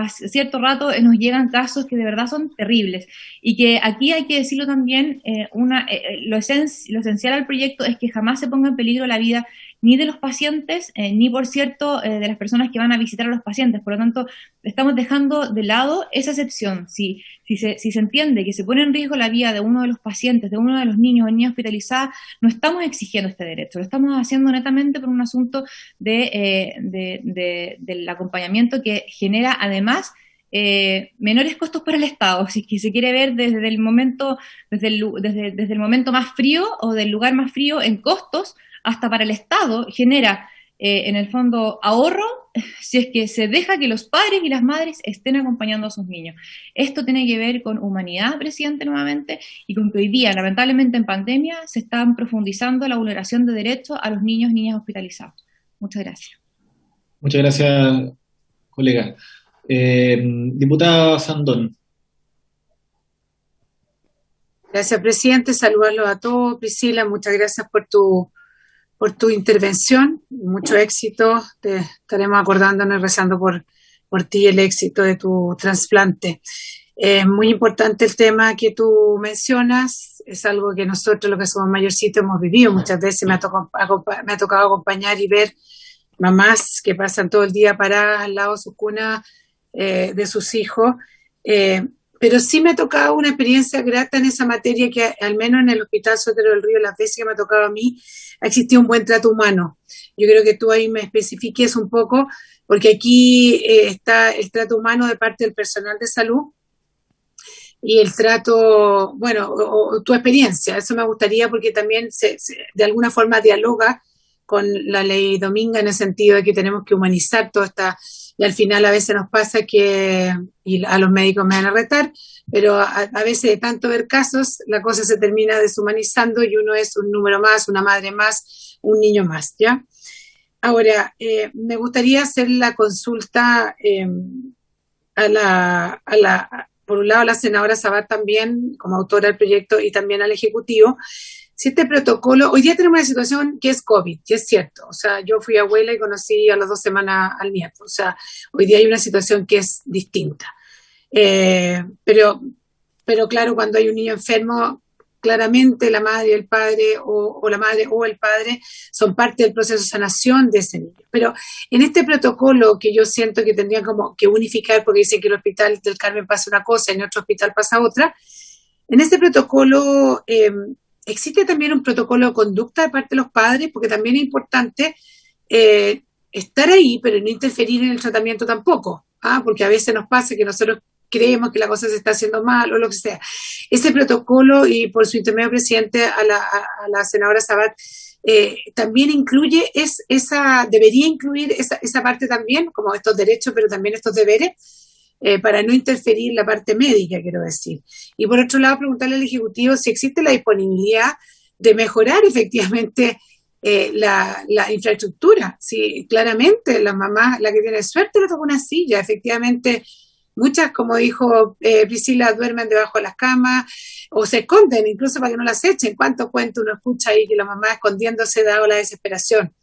cierto rato nos llegan casos que de verdad son terribles. Y que aquí hay que decirlo también, lo esencial al proyecto es que jamás se ponga en peligro la vida ni de los pacientes, ni por cierto de las personas que van a visitar a los pacientes. Por lo tanto, estamos dejando de lado esa excepción. Si se entiende que se pone en riesgo la vida de uno de los pacientes, de uno de los niños o niñas hospitalizadas, no estamos exigiendo este derecho, lo estamos haciendo netamente por un asunto del acompañamiento que genera además menores costos para el Estado. Si es que se quiere ver desde el momento más frío o del lugar más frío en costos, hasta para el Estado genera en el fondo ahorro si es que se deja que los padres y las madres estén acompañando a sus niños. Esto tiene que ver con humanidad, presidente, nuevamente, y con que hoy día, lamentablemente en pandemia, se están profundizando la vulneración de derechos a los niños y niñas hospitalizados. Muchas gracias. Muchas gracias, colega. Diputada Sandón. Gracias, presidente. Saludarlos a todos. Priscila, muchas gracias por tu intervención, mucho éxito, te estaremos acordándonos y rezando por ti el éxito de tu trasplante. Muy importante el tema que tú mencionas, es algo que nosotros, los que somos mayorcitos, hemos vivido muchas veces. Me ha tocado acompañar y ver mamás que pasan todo el día paradas al lado de sus cunas de sus hijos, pero sí me ha tocado una experiencia grata en esa materia, que al menos en el Hospital Sotero del Río, las veces que me ha tocado a mí, ha existido un buen trato humano. Yo creo que tú ahí me especifiques un poco, porque aquí está el trato humano de parte del personal de salud y el trato, bueno, o tu experiencia. Eso me gustaría, porque también de alguna forma dialoga con la ley Dominga, en el sentido de que tenemos que humanizar toda esta. Y al final a veces nos pasa que, y a los médicos me van a retar, pero a veces de tanto ver casos, la cosa se termina deshumanizando y uno es un número más, una madre más, un niño más, ¿ya? Ahora, me gustaría hacer la consulta por un lado a la senadora Sabat también, como autora del proyecto, y también al Ejecutivo. Si este protocolo, hoy día tenemos una situación que es COVID, y es cierto, o sea, yo fui abuela y conocí a las 2 semanas al nieto, o sea, hoy día hay una situación que es distinta. Pero claro, cuando hay un niño enfermo, claramente la madre y el padre, o la madre o el padre, son parte del proceso de sanación de ese niño. Pero en este protocolo, que yo siento que tendrían como que unificar, porque dicen que en el Hospital del Carmen pasa una cosa y en otro hospital pasa otra, en este protocolo existe también un protocolo de conducta de parte de los padres, porque también es importante estar ahí, pero no interferir en el tratamiento tampoco, porque a veces nos pasa que nosotros creemos que la cosa se está haciendo mal o lo que sea. Ese protocolo, y por su intermedio, presidente, a la senadora Sabat, también debería incluir esa parte también, como estos derechos, pero también estos deberes, para no interferir la parte médica, quiero decir. Y por otro lado, preguntarle al Ejecutivo si existe la disponibilidad de mejorar efectivamente la infraestructura. Si claramente la mamá, la que tiene suerte, le toca una silla. Efectivamente, muchas, como dijo Priscila, duermen debajo de las camas o se esconden, incluso para que no las echen. ¿Cuántos cuentos uno escucha ahí que la mamá escondiéndose dado la desesperación?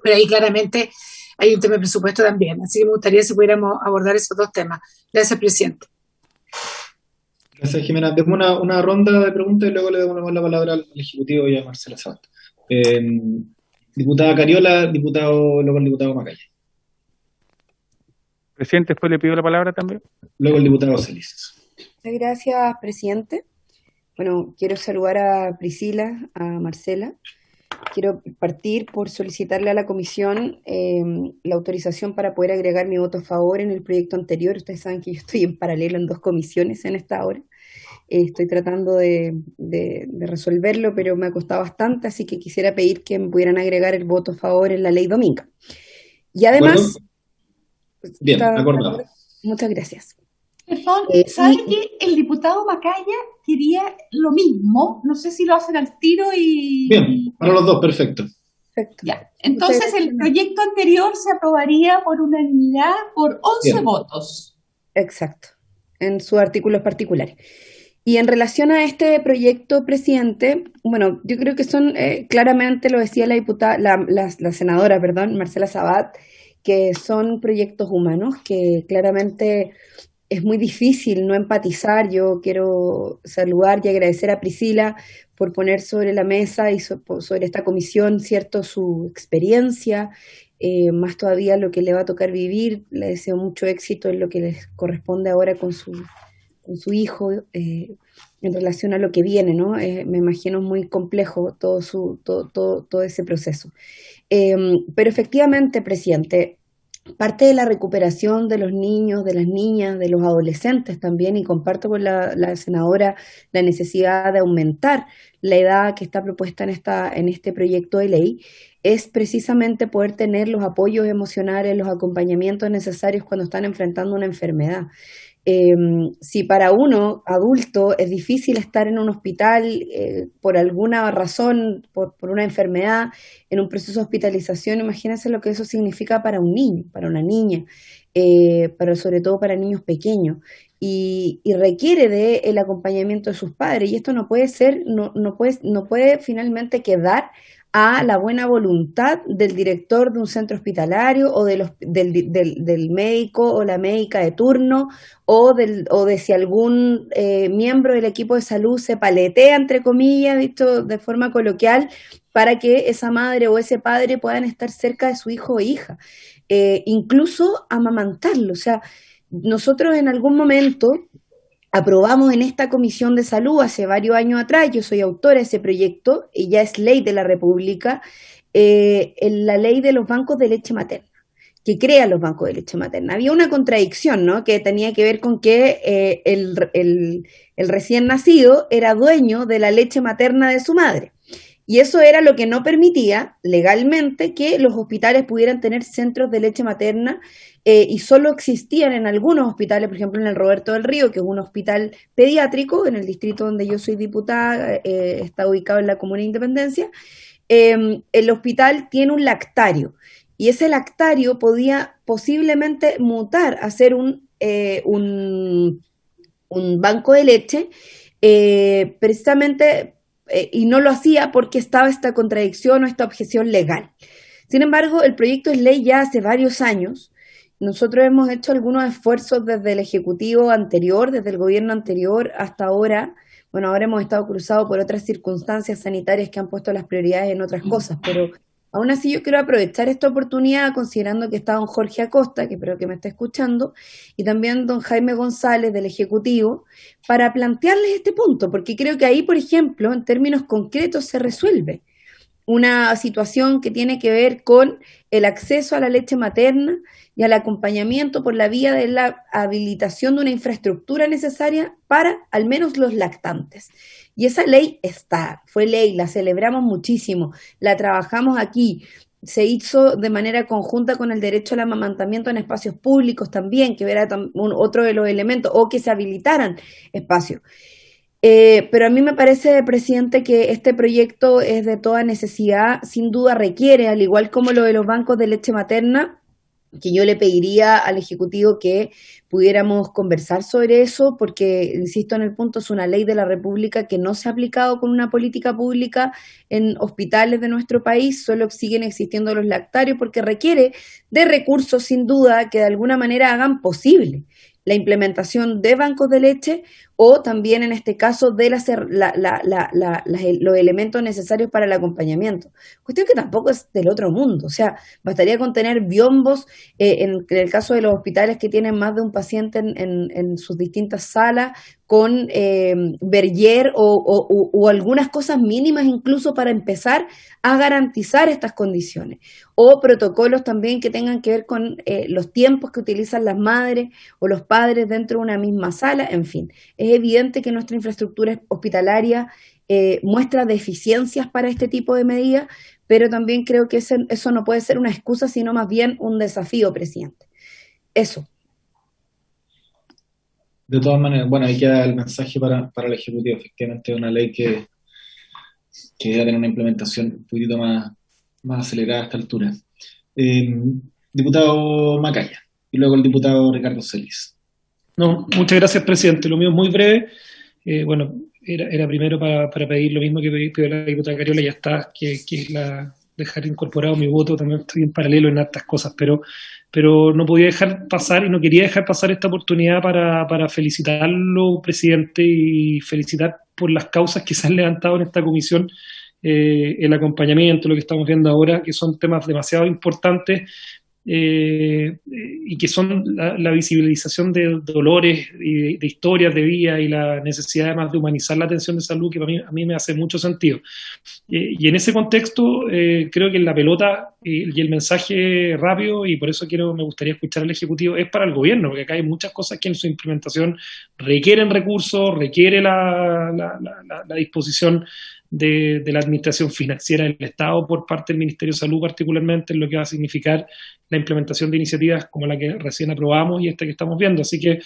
Pero ahí claramente hay un tema de presupuesto también, así que me gustaría si pudiéramos abordar esos dos temas. Gracias, presidente. Gracias, Jimena. Demos una ronda de preguntas y luego le damos la palabra al Ejecutivo y a Marcela Sabat. Diputada Cariola, luego el diputado Macaya. Presidente, después le pido la palabra también. Luego el diputado Celis. Muchas gracias, presidente. Bueno, quiero saludar a Priscila, a Marcela. Quiero partir por solicitarle a la comisión la autorización para poder agregar mi voto a favor en el proyecto anterior. Ustedes saben que yo estoy en paralelo en 2 comisiones en esta hora. Estoy tratando de resolverlo, pero me ha costado bastante, así que quisiera pedir que me pudieran agregar el voto a favor en la ley Dominga. Y además, bien, acordado. Muchas gracias. Perdón, ¿sabe que el diputado Macaya quería lo mismo? No sé si lo hacen al tiro y... Bien, para los dos, perfecto. Ya. Entonces el proyecto anterior se aprobaría por unanimidad por 11 votos. Exacto, en sus artículos particulares. Y en relación a este proyecto, presidente, bueno, yo creo que son, claramente lo decía la diputada, la senadora, perdón, Marcela Sabat, que son proyectos humanos, que claramente es muy difícil no empatizar. Yo quiero saludar y agradecer a Priscila por poner sobre la mesa y sobre esta comisión, cierto, su experiencia, más todavía lo que le va a tocar vivir. Le deseo mucho éxito en lo que les corresponde ahora con su hijo, en relación a lo que viene, ¿no? Me imagino muy complejo todo ese proceso. Pero efectivamente, presidente, parte de la recuperación de los niños, de las niñas, de los adolescentes también, y comparto con la senadora la necesidad de aumentar la edad que está propuesta en este proyecto de ley, es precisamente poder tener los apoyos emocionales, los acompañamientos necesarios cuando están enfrentando una enfermedad. Si para uno, adulto, es difícil estar en un hospital por alguna razón, por una enfermedad, en un proceso de hospitalización, imagínense lo que eso significa para un niño, para una niña, sobre todo para niños pequeños, y requiere del acompañamiento de sus padres, y esto no puede finalmente quedar a la buena voluntad del director de un centro hospitalario o del médico o la médica de turno o de si algún miembro del equipo de salud se paletea, entre comillas, visto de forma coloquial, para que esa madre o ese padre puedan estar cerca de su hijo o hija, incluso amamantarlo. O sea, nosotros en algún momento aprobamos en esta Comisión de Salud hace varios años atrás, yo soy autora de ese proyecto, y ya es ley de la República, la ley de los bancos de leche materna, que crea los bancos de leche materna. Había una contradicción, ¿no?, que tenía que ver con que el recién nacido era dueño de la leche materna de su madre. Y eso era lo que no permitía legalmente que los hospitales pudieran tener centros de leche materna, y solo existían en algunos hospitales, por ejemplo en el Roberto del Río, que es un hospital pediátrico en el distrito donde yo soy diputada, está ubicado en la Comuna de Independencia. El hospital tiene un lactario, y ese lactario podía posiblemente mutar a ser un banco de leche, precisamente, y no lo hacía porque estaba esta contradicción o esta objeción legal. Sin embargo, el proyecto es ley ya hace varios años. Nosotros hemos hecho algunos esfuerzos desde el Ejecutivo anterior, desde el gobierno anterior hasta ahora. Bueno, ahora hemos estado cruzados por otras circunstancias sanitarias que han puesto las prioridades en otras cosas, pero aún así yo quiero aprovechar esta oportunidad, considerando que está don Jorge Acosta, que espero que me esté escuchando, y también don Jaime González del Ejecutivo, para plantearles este punto, porque creo que ahí, por ejemplo, en términos concretos se resuelve una situación que tiene que ver con el acceso a la leche materna y al acompañamiento por la vía de la habilitación de una infraestructura necesaria para al menos los lactantes. Y esa ley fue ley, la celebramos muchísimo, la trabajamos aquí, se hizo de manera conjunta con el derecho al amamantamiento en espacios públicos también, que era otro de los elementos, o que se habilitaran espacios. Pero a mí me parece, presidente, que este proyecto es de toda necesidad, sin duda requiere, al igual como lo de los bancos de leche materna, que yo le pediría al Ejecutivo que pudiéramos conversar sobre eso, porque, insisto en el punto, es una ley de la República que no se ha aplicado con una política pública en hospitales de nuestro país, solo siguen existiendo los lactarios, porque requiere de recursos, sin duda, que de alguna manera hagan posible la implementación de bancos de leche, o también en este caso de los elementos necesarios para el acompañamiento. Cuestión que tampoco es del otro mundo, o sea, bastaría con tener biombos, en el caso de los hospitales que tienen más de un paciente en sus distintas salas, con Berger o algunas cosas mínimas incluso para empezar a garantizar estas condiciones, o protocolos también que tengan que ver con los tiempos que utilizan las madres o los padres dentro de una misma sala, en fin. Es evidente que nuestra infraestructura hospitalaria muestra deficiencias para este tipo de medidas, pero también creo que eso no puede ser una excusa, sino más bien un desafío, presidente. Eso. De todas maneras, bueno, ahí queda el mensaje para el Ejecutivo. Efectivamente, es una ley que debe tener una implementación un poquito más acelerada a esta altura. Diputado Macaya, y luego el diputado Ricardo Celis. No, muchas gracias, presidente. Lo mío es muy breve. Bueno, era primero para pedir lo mismo que pidió la diputada Cariola, ya está, que es dejar incorporado mi voto. También estoy en paralelo en estas cosas, pero no podía dejar pasar y no quería dejar pasar esta oportunidad para felicitarlo, presidente, y felicitar por las causas que se han levantado en esta comisión, el acompañamiento, lo que estamos viendo ahora, que son temas demasiado importantes, y que son la visibilización de dolores y de historias de vida y la necesidad además de humanizar la atención de salud, que a mí me hace mucho sentido. Y en ese contexto creo que la pelota y el mensaje rápido, y por eso me gustaría escuchar al Ejecutivo, es para el gobierno, porque acá hay muchas cosas que en su implementación requieren recursos, requiere la disposición de la administración financiera del Estado por parte del Ministerio de Salud, particularmente en lo que va a significar la implementación de iniciativas como la que recién aprobamos y esta que estamos viendo. Así que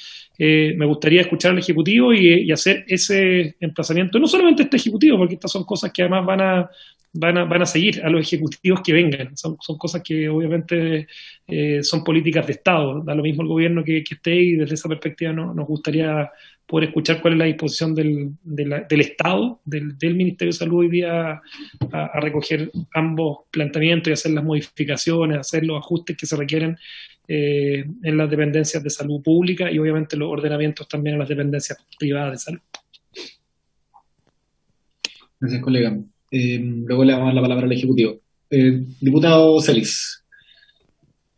me gustaría escuchar al Ejecutivo y hacer ese emplazamiento, no solamente este Ejecutivo, porque estas son cosas que además van a seguir a los ejecutivos que vengan. Son cosas que obviamente son políticas de Estado. Da lo mismo el gobierno que esté, y desde esa perspectiva nos gustaría poder escuchar cuál es la disposición del Estado, del Ministerio de Salud hoy día a recoger ambos planteamientos y hacer las modificaciones, hacer los ajustes que se requieren en las dependencias de salud pública y obviamente los ordenamientos también en las dependencias privadas de salud. Gracias, colega. Luego le vamos a dar la palabra al Ejecutivo. Diputado Celis.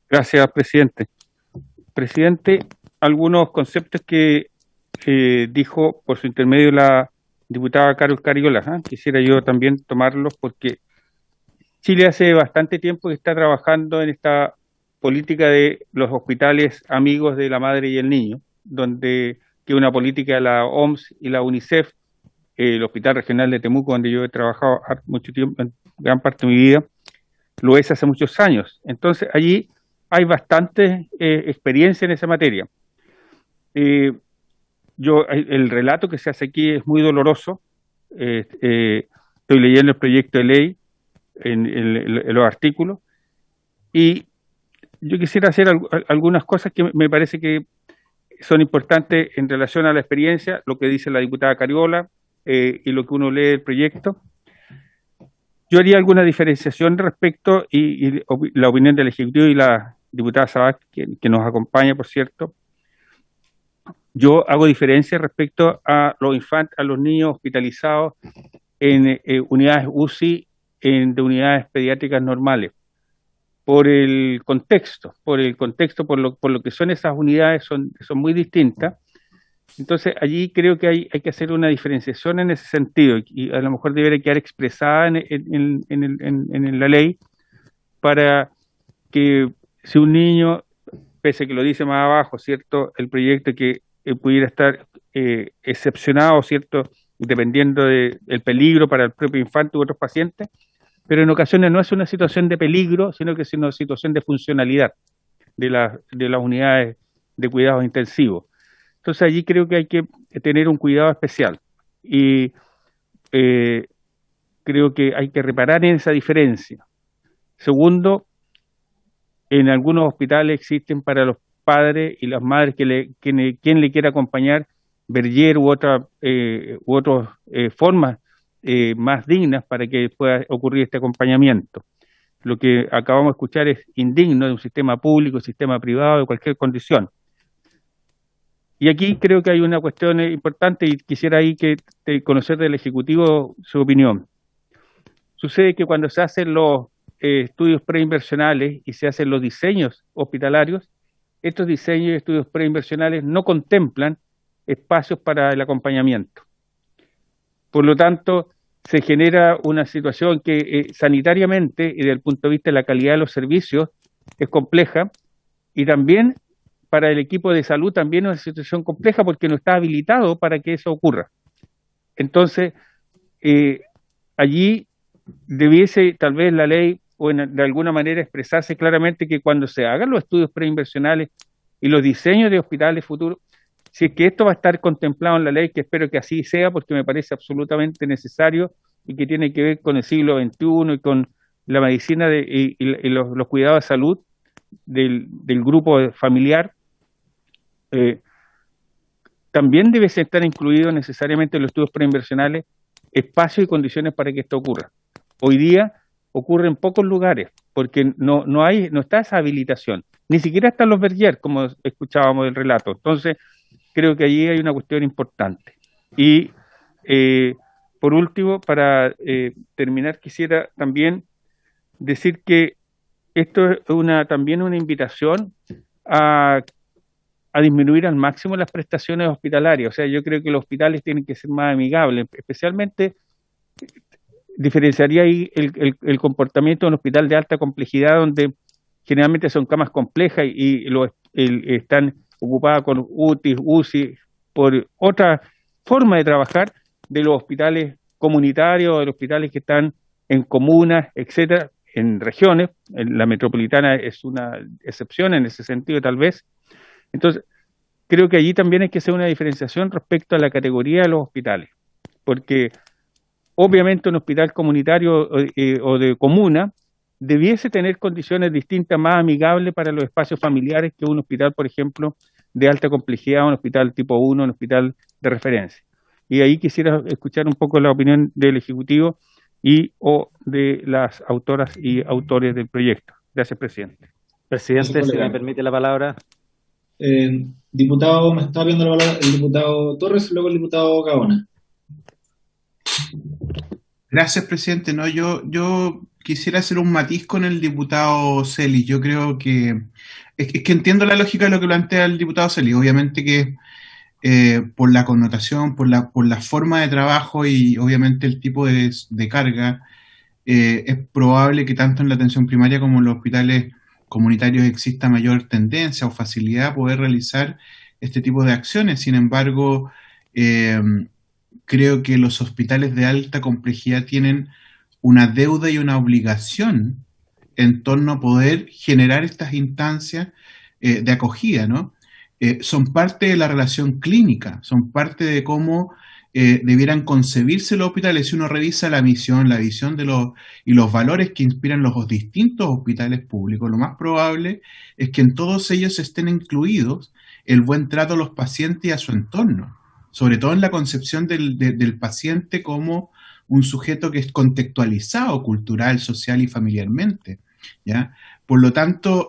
Gracias, presidente. Presidente, algunos conceptos que dijo por su intermedio la diputada Carol Cariola, quisiera yo también tomarlos, porque Chile hace bastante tiempo que está trabajando en esta política de los hospitales amigos de la madre y el niño, que es una política de la OMS y la UNICEF. El Hospital Regional de Temuco, donde yo he trabajado mucho tiempo, en gran parte de mi vida, lo es hace muchos años. Entonces allí hay bastante experiencia en esa materia. El relato que se hace aquí es muy doloroso. Estoy leyendo el proyecto de ley en los artículos, y yo quisiera hacer algunas cosas que me parece que son importantes en relación a la experiencia, lo que dice la diputada Cariola y lo que uno lee del proyecto. Yo haría alguna diferenciación respecto, y la opinión del Ejecutivo y la diputada Sabat, que nos acompaña, por cierto. Yo hago diferencia respecto a los niños hospitalizados en unidades UCI, de unidades pediátricas normales, por el contexto, por lo que son esas unidades, son muy distintas. Entonces allí creo que hay que hacer una diferenciación en ese sentido, y a lo mejor debería quedar expresada en la ley, para que si un niño, pese a que lo dice más abajo, ¿cierto?, el proyecto, que pudiera estar excepcionado, ¿cierto?, dependiendo del peligro para el propio infante u otros pacientes, pero en ocasiones no es una situación de peligro, sino que es una situación de funcionalidad de las unidades de cuidados intensivos. Entonces allí creo que hay que tener un cuidado especial, y creo que hay que reparar en esa diferencia. Segundo, en algunos hospitales existen para los padres y las madres quien le quiera acompañar, Berger u otras formas más dignas para que pueda ocurrir este acompañamiento. Lo que acabamos de escuchar es indigno de un sistema público, sistema privado, de cualquier condición. Y aquí creo que hay una cuestión importante, y quisiera ahí conocer del Ejecutivo su opinión. Sucede que cuando se hacen los estudios preinversionales y se hacen los diseños hospitalarios, estos diseños y estudios preinversionales no contemplan espacios para el acompañamiento. Por lo tanto, se genera una situación que sanitariamente y desde el punto de vista de la calidad de los servicios es compleja, y también para el equipo de salud también es una situación compleja porque no está habilitado para que eso ocurra. Entonces, allí debiese tal vez la ley o de alguna manera expresarse claramente que cuando se hagan los estudios preinversionales y los diseños de hospitales futuros, si es que esto va a estar contemplado en la ley, que espero que así sea, porque me parece absolutamente necesario y que tiene que ver con el siglo XXI y con la medicina y los cuidados de salud del grupo familiar, también debe estar incluido necesariamente en los estudios preinversionales espacios y condiciones para que esto ocurra. Hoy día ocurre en pocos lugares, porque no está esa habilitación, ni siquiera están los Berger, como escuchábamos del relato. Entonces, creo que allí hay una cuestión importante. Y por último, para terminar, quisiera también decir que esto es también una invitación a disminuir al máximo las prestaciones hospitalarias. O sea, yo creo que los hospitales tienen que ser más amigables, especialmente diferenciaría ahí el comportamiento de un hospital de alta complejidad, donde generalmente son camas complejas y están ocupadas con UCI, por otra forma de trabajar de los hospitales comunitarios, de los hospitales que están en comunas, etcétera, en regiones. La metropolitana es una excepción en ese sentido, tal vez. Entonces, creo que allí también hay que hacer una diferenciación respecto a la categoría de los hospitales, porque obviamente un hospital comunitario o de comuna debiese tener condiciones distintas, más amigables para los espacios familiares que un hospital, por ejemplo, de alta complejidad, un hospital tipo 1, un hospital de referencia. Y ahí quisiera escuchar un poco la opinión del Ejecutivo o de las autoras y autores del proyecto. Gracias, presidente. Presidente, si me permite la palabra. Diputado, me está viendo la palabra el diputado Torres y luego el diputado Gaona. Gracias, presidente. No, yo quisiera hacer un matiz con el diputado Celis. Yo creo que es que entiendo la lógica de lo que plantea el diputado Celis. Obviamente que por la connotación, por la forma de trabajo y obviamente el tipo de carga, es probable que tanto en la atención primaria como en los hospitales comunitarios exista mayor tendencia o facilidad a poder realizar este tipo de acciones. Sin embargo, creo que los hospitales de alta complejidad tienen una deuda y una obligación en torno a poder generar estas instancias de acogida, ¿no? Son parte de la relación clínica, son parte de cómo debieran concebirse los hospitales. Si uno revisa la misión, la visión y los valores que inspiran los distintos hospitales públicos, lo más probable es que en todos ellos estén incluidos el buen trato a los pacientes y a su entorno, sobre todo en la concepción del paciente como un sujeto que es contextualizado cultural, social y familiarmente, ¿ya? Por lo tanto,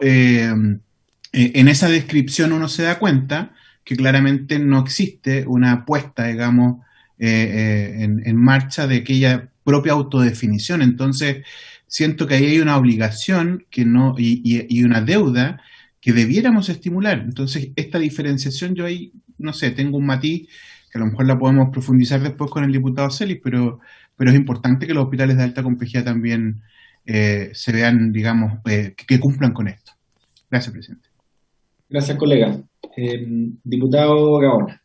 en esa descripción uno se da cuenta que claramente no existe una puesta, digamos, en marcha de aquella propia autodefinición. Entonces, siento que ahí hay una obligación y una deuda que debiéramos estimular. Entonces, esta diferenciación yo ahí, no sé, tengo un matiz que a lo mejor la podemos profundizar después con el diputado Celis, pero es importante que los hospitales de alta complejidad también se vean, digamos, que cumplan con esto. Gracias, presidente. Gracias, colega. Diputado Gaona.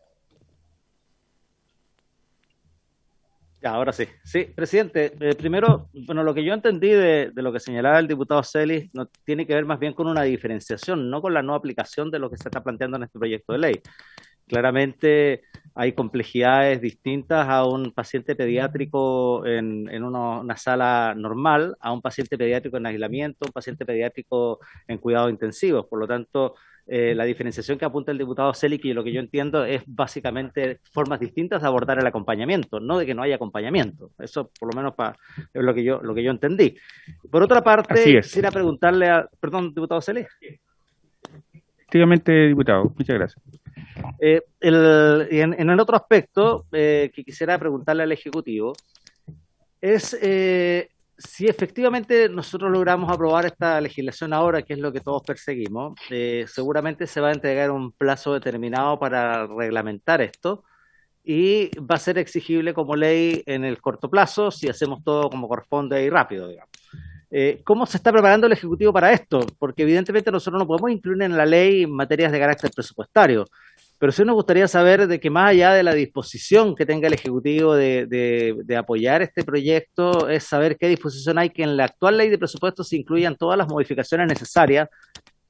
Ya, ahora sí. Sí, presidente, primero, bueno, lo que yo entendí de lo que señalaba el diputado Celis no tiene que ver más bien con una diferenciación, no con la no aplicación de lo que se está planteando en este proyecto de ley. Claramente hay complejidades distintas a un paciente pediátrico en una sala normal, a un paciente pediátrico en aislamiento, un paciente pediátrico en cuidados intensivos. Por lo tanto, la diferenciación que apunta el diputado Celis, y lo que yo entiendo es básicamente formas distintas de abordar el acompañamiento, no de que no haya acompañamiento. Eso por lo menos es lo que yo entendí. Por otra parte, quisiera preguntarle perdón, diputado Celis. Efectivamente, diputado, muchas gracias. En el otro aspecto que quisiera preguntarle al Ejecutivo es si efectivamente nosotros logramos aprobar esta legislación ahora, que es lo que todos perseguimos, seguramente se va a entregar un plazo determinado para reglamentar esto y va a ser exigible como ley en el corto plazo si hacemos todo como corresponde y rápido, digamos. ¿Cómo se está preparando el Ejecutivo para esto? Porque evidentemente nosotros no podemos incluir en la ley materias de carácter presupuestario, pero sí nos gustaría saber de que más allá de la disposición que tenga el Ejecutivo de apoyar este proyecto, es saber qué disposición hay que en la actual ley de presupuestos se incluyan todas las modificaciones necesarias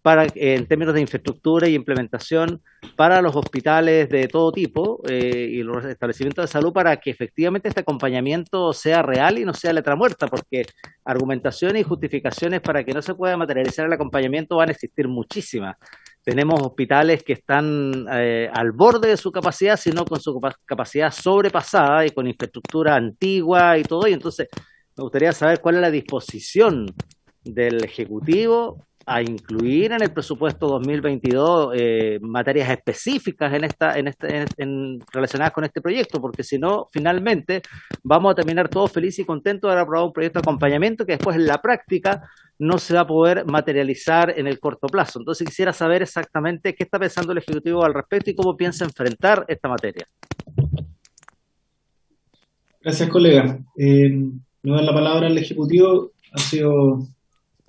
para, en términos de infraestructura y implementación para los hospitales de todo tipo y los establecimientos de salud, para que efectivamente este acompañamiento sea real y no sea letra muerta, porque argumentaciones y justificaciones para que no se pueda materializar el acompañamiento van a existir muchísimas. Tenemos hospitales que están al borde de su capacidad, sino con su capacidad sobrepasada y con infraestructura antigua y todo, y entonces me gustaría saber cuál es la disposición del Ejecutivo a incluir en el presupuesto 2022 materias específicas relacionadas con este proyecto, porque si no, finalmente vamos a terminar todos felices y contentos de haber aprobado un proyecto de acompañamiento que después en la práctica no se va a poder materializar en el corto plazo. Entonces quisiera saber exactamente qué está pensando el Ejecutivo al respecto y cómo piensa enfrentar esta materia. Gracias, colega. Me da la palabra al Ejecutivo. Ha sido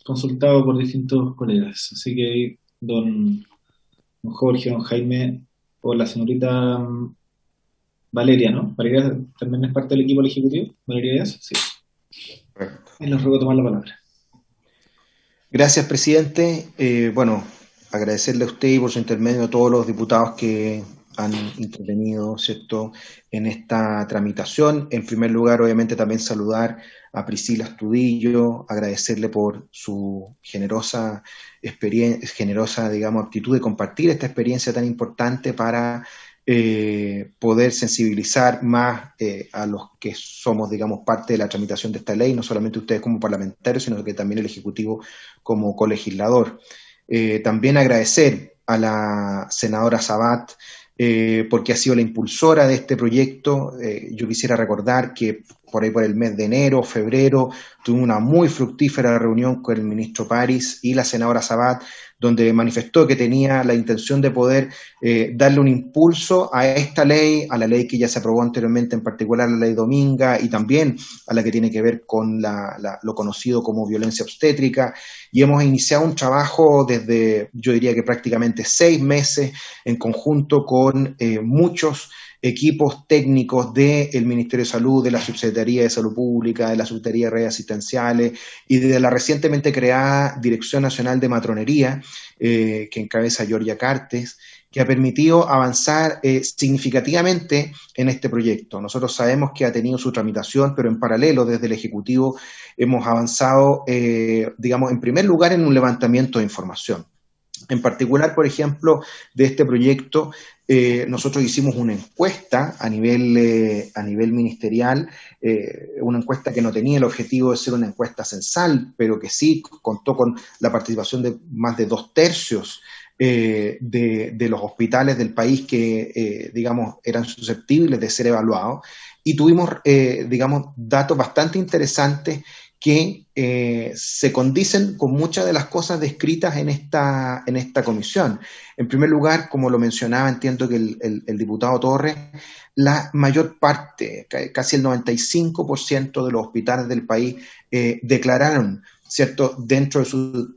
consultado por distintos colegas. Así que don Jorge, don Jaime, o la señorita Valeria, ¿no? Valeria también es parte del equipo del Ejecutivo. ¿Valeria Díaz? Sí. Y les ruego tomar la palabra. Gracias, presidente. Bueno, agradecerle a usted y por su intermedio a todos los diputados que han intervenido, ¿cierto?, en esta tramitación. En primer lugar, obviamente, también saludar a Priscila Astudillo, agradecerle por su generosa experiencia, digamos, actitud de compartir esta experiencia tan importante para poder sensibilizar más a los que somos, digamos, parte de la tramitación de esta ley, no solamente ustedes como parlamentarios, sino que también el Ejecutivo como colegislador. También agradecer a la senadora Sabat, porque ha sido la impulsora de este proyecto. Yo quisiera recordar que por ahí por el mes de enero, febrero, tuve una muy fructífera reunión con el ministro París y la senadora Sabat, donde manifestó que tenía la intención de poder darle un impulso a esta ley, a la ley que ya se aprobó anteriormente, en particular la ley Dominga, y también a la que tiene que ver con lo conocido como violencia obstétrica, y hemos iniciado un trabajo desde, yo diría que prácticamente 6 meses, en conjunto con muchos equipos técnicos del Ministerio de Salud, de la Subsecretaría de Salud Pública, de la Subsecretaría de Redes Asistenciales y de la recientemente creada Dirección Nacional de Matronería, que encabeza Georgia Cartes, que ha permitido avanzar significativamente en este proyecto. Nosotros sabemos que ha tenido su tramitación, pero en paralelo desde el Ejecutivo hemos avanzado, digamos, en primer lugar en un levantamiento de información. En particular, por ejemplo, de este proyecto, nosotros hicimos una encuesta a nivel ministerial, una encuesta que no tenía el objetivo de ser una encuesta censal, pero que sí contó con la participación de más de 2/3 de los hospitales del país que, digamos, eran susceptibles de ser evaluados, y tuvimos, digamos, datos bastante interesantes que se condicen con muchas de las cosas descritas en esta comisión. En primer lugar, como lo mencionaba, entiendo que el diputado Torres, la mayor parte, casi el 95% de los hospitales del país declararon, ¿cierto?, dentro de sus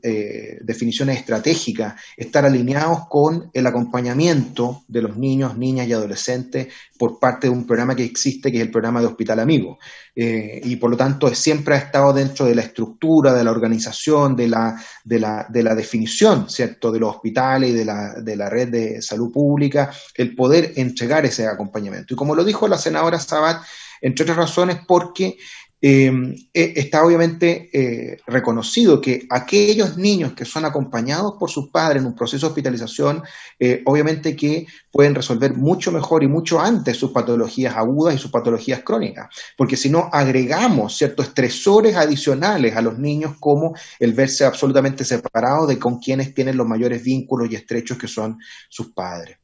definiciones estratégicas, estar alineados con el acompañamiento de los niños, niñas y adolescentes por parte de un programa que existe, que es el programa de Hospital Amigo. Y por lo tanto siempre ha estado dentro de la estructura, de la organización, de la definición, ¿cierto?, de los hospitales y de la red de salud pública, el poder entregar ese acompañamiento. Y como lo dijo la senadora Sabat, entre otras razones, porque está obviamente reconocido que aquellos niños que son acompañados por sus padres en un proceso de hospitalización, obviamente que pueden resolver mucho mejor y mucho antes sus patologías agudas y sus patologías crónicas, porque si no agregamos ciertos estresores adicionales a los niños, como el verse absolutamente separados de con quienes tienen los mayores vínculos y estrechos, que son sus padres.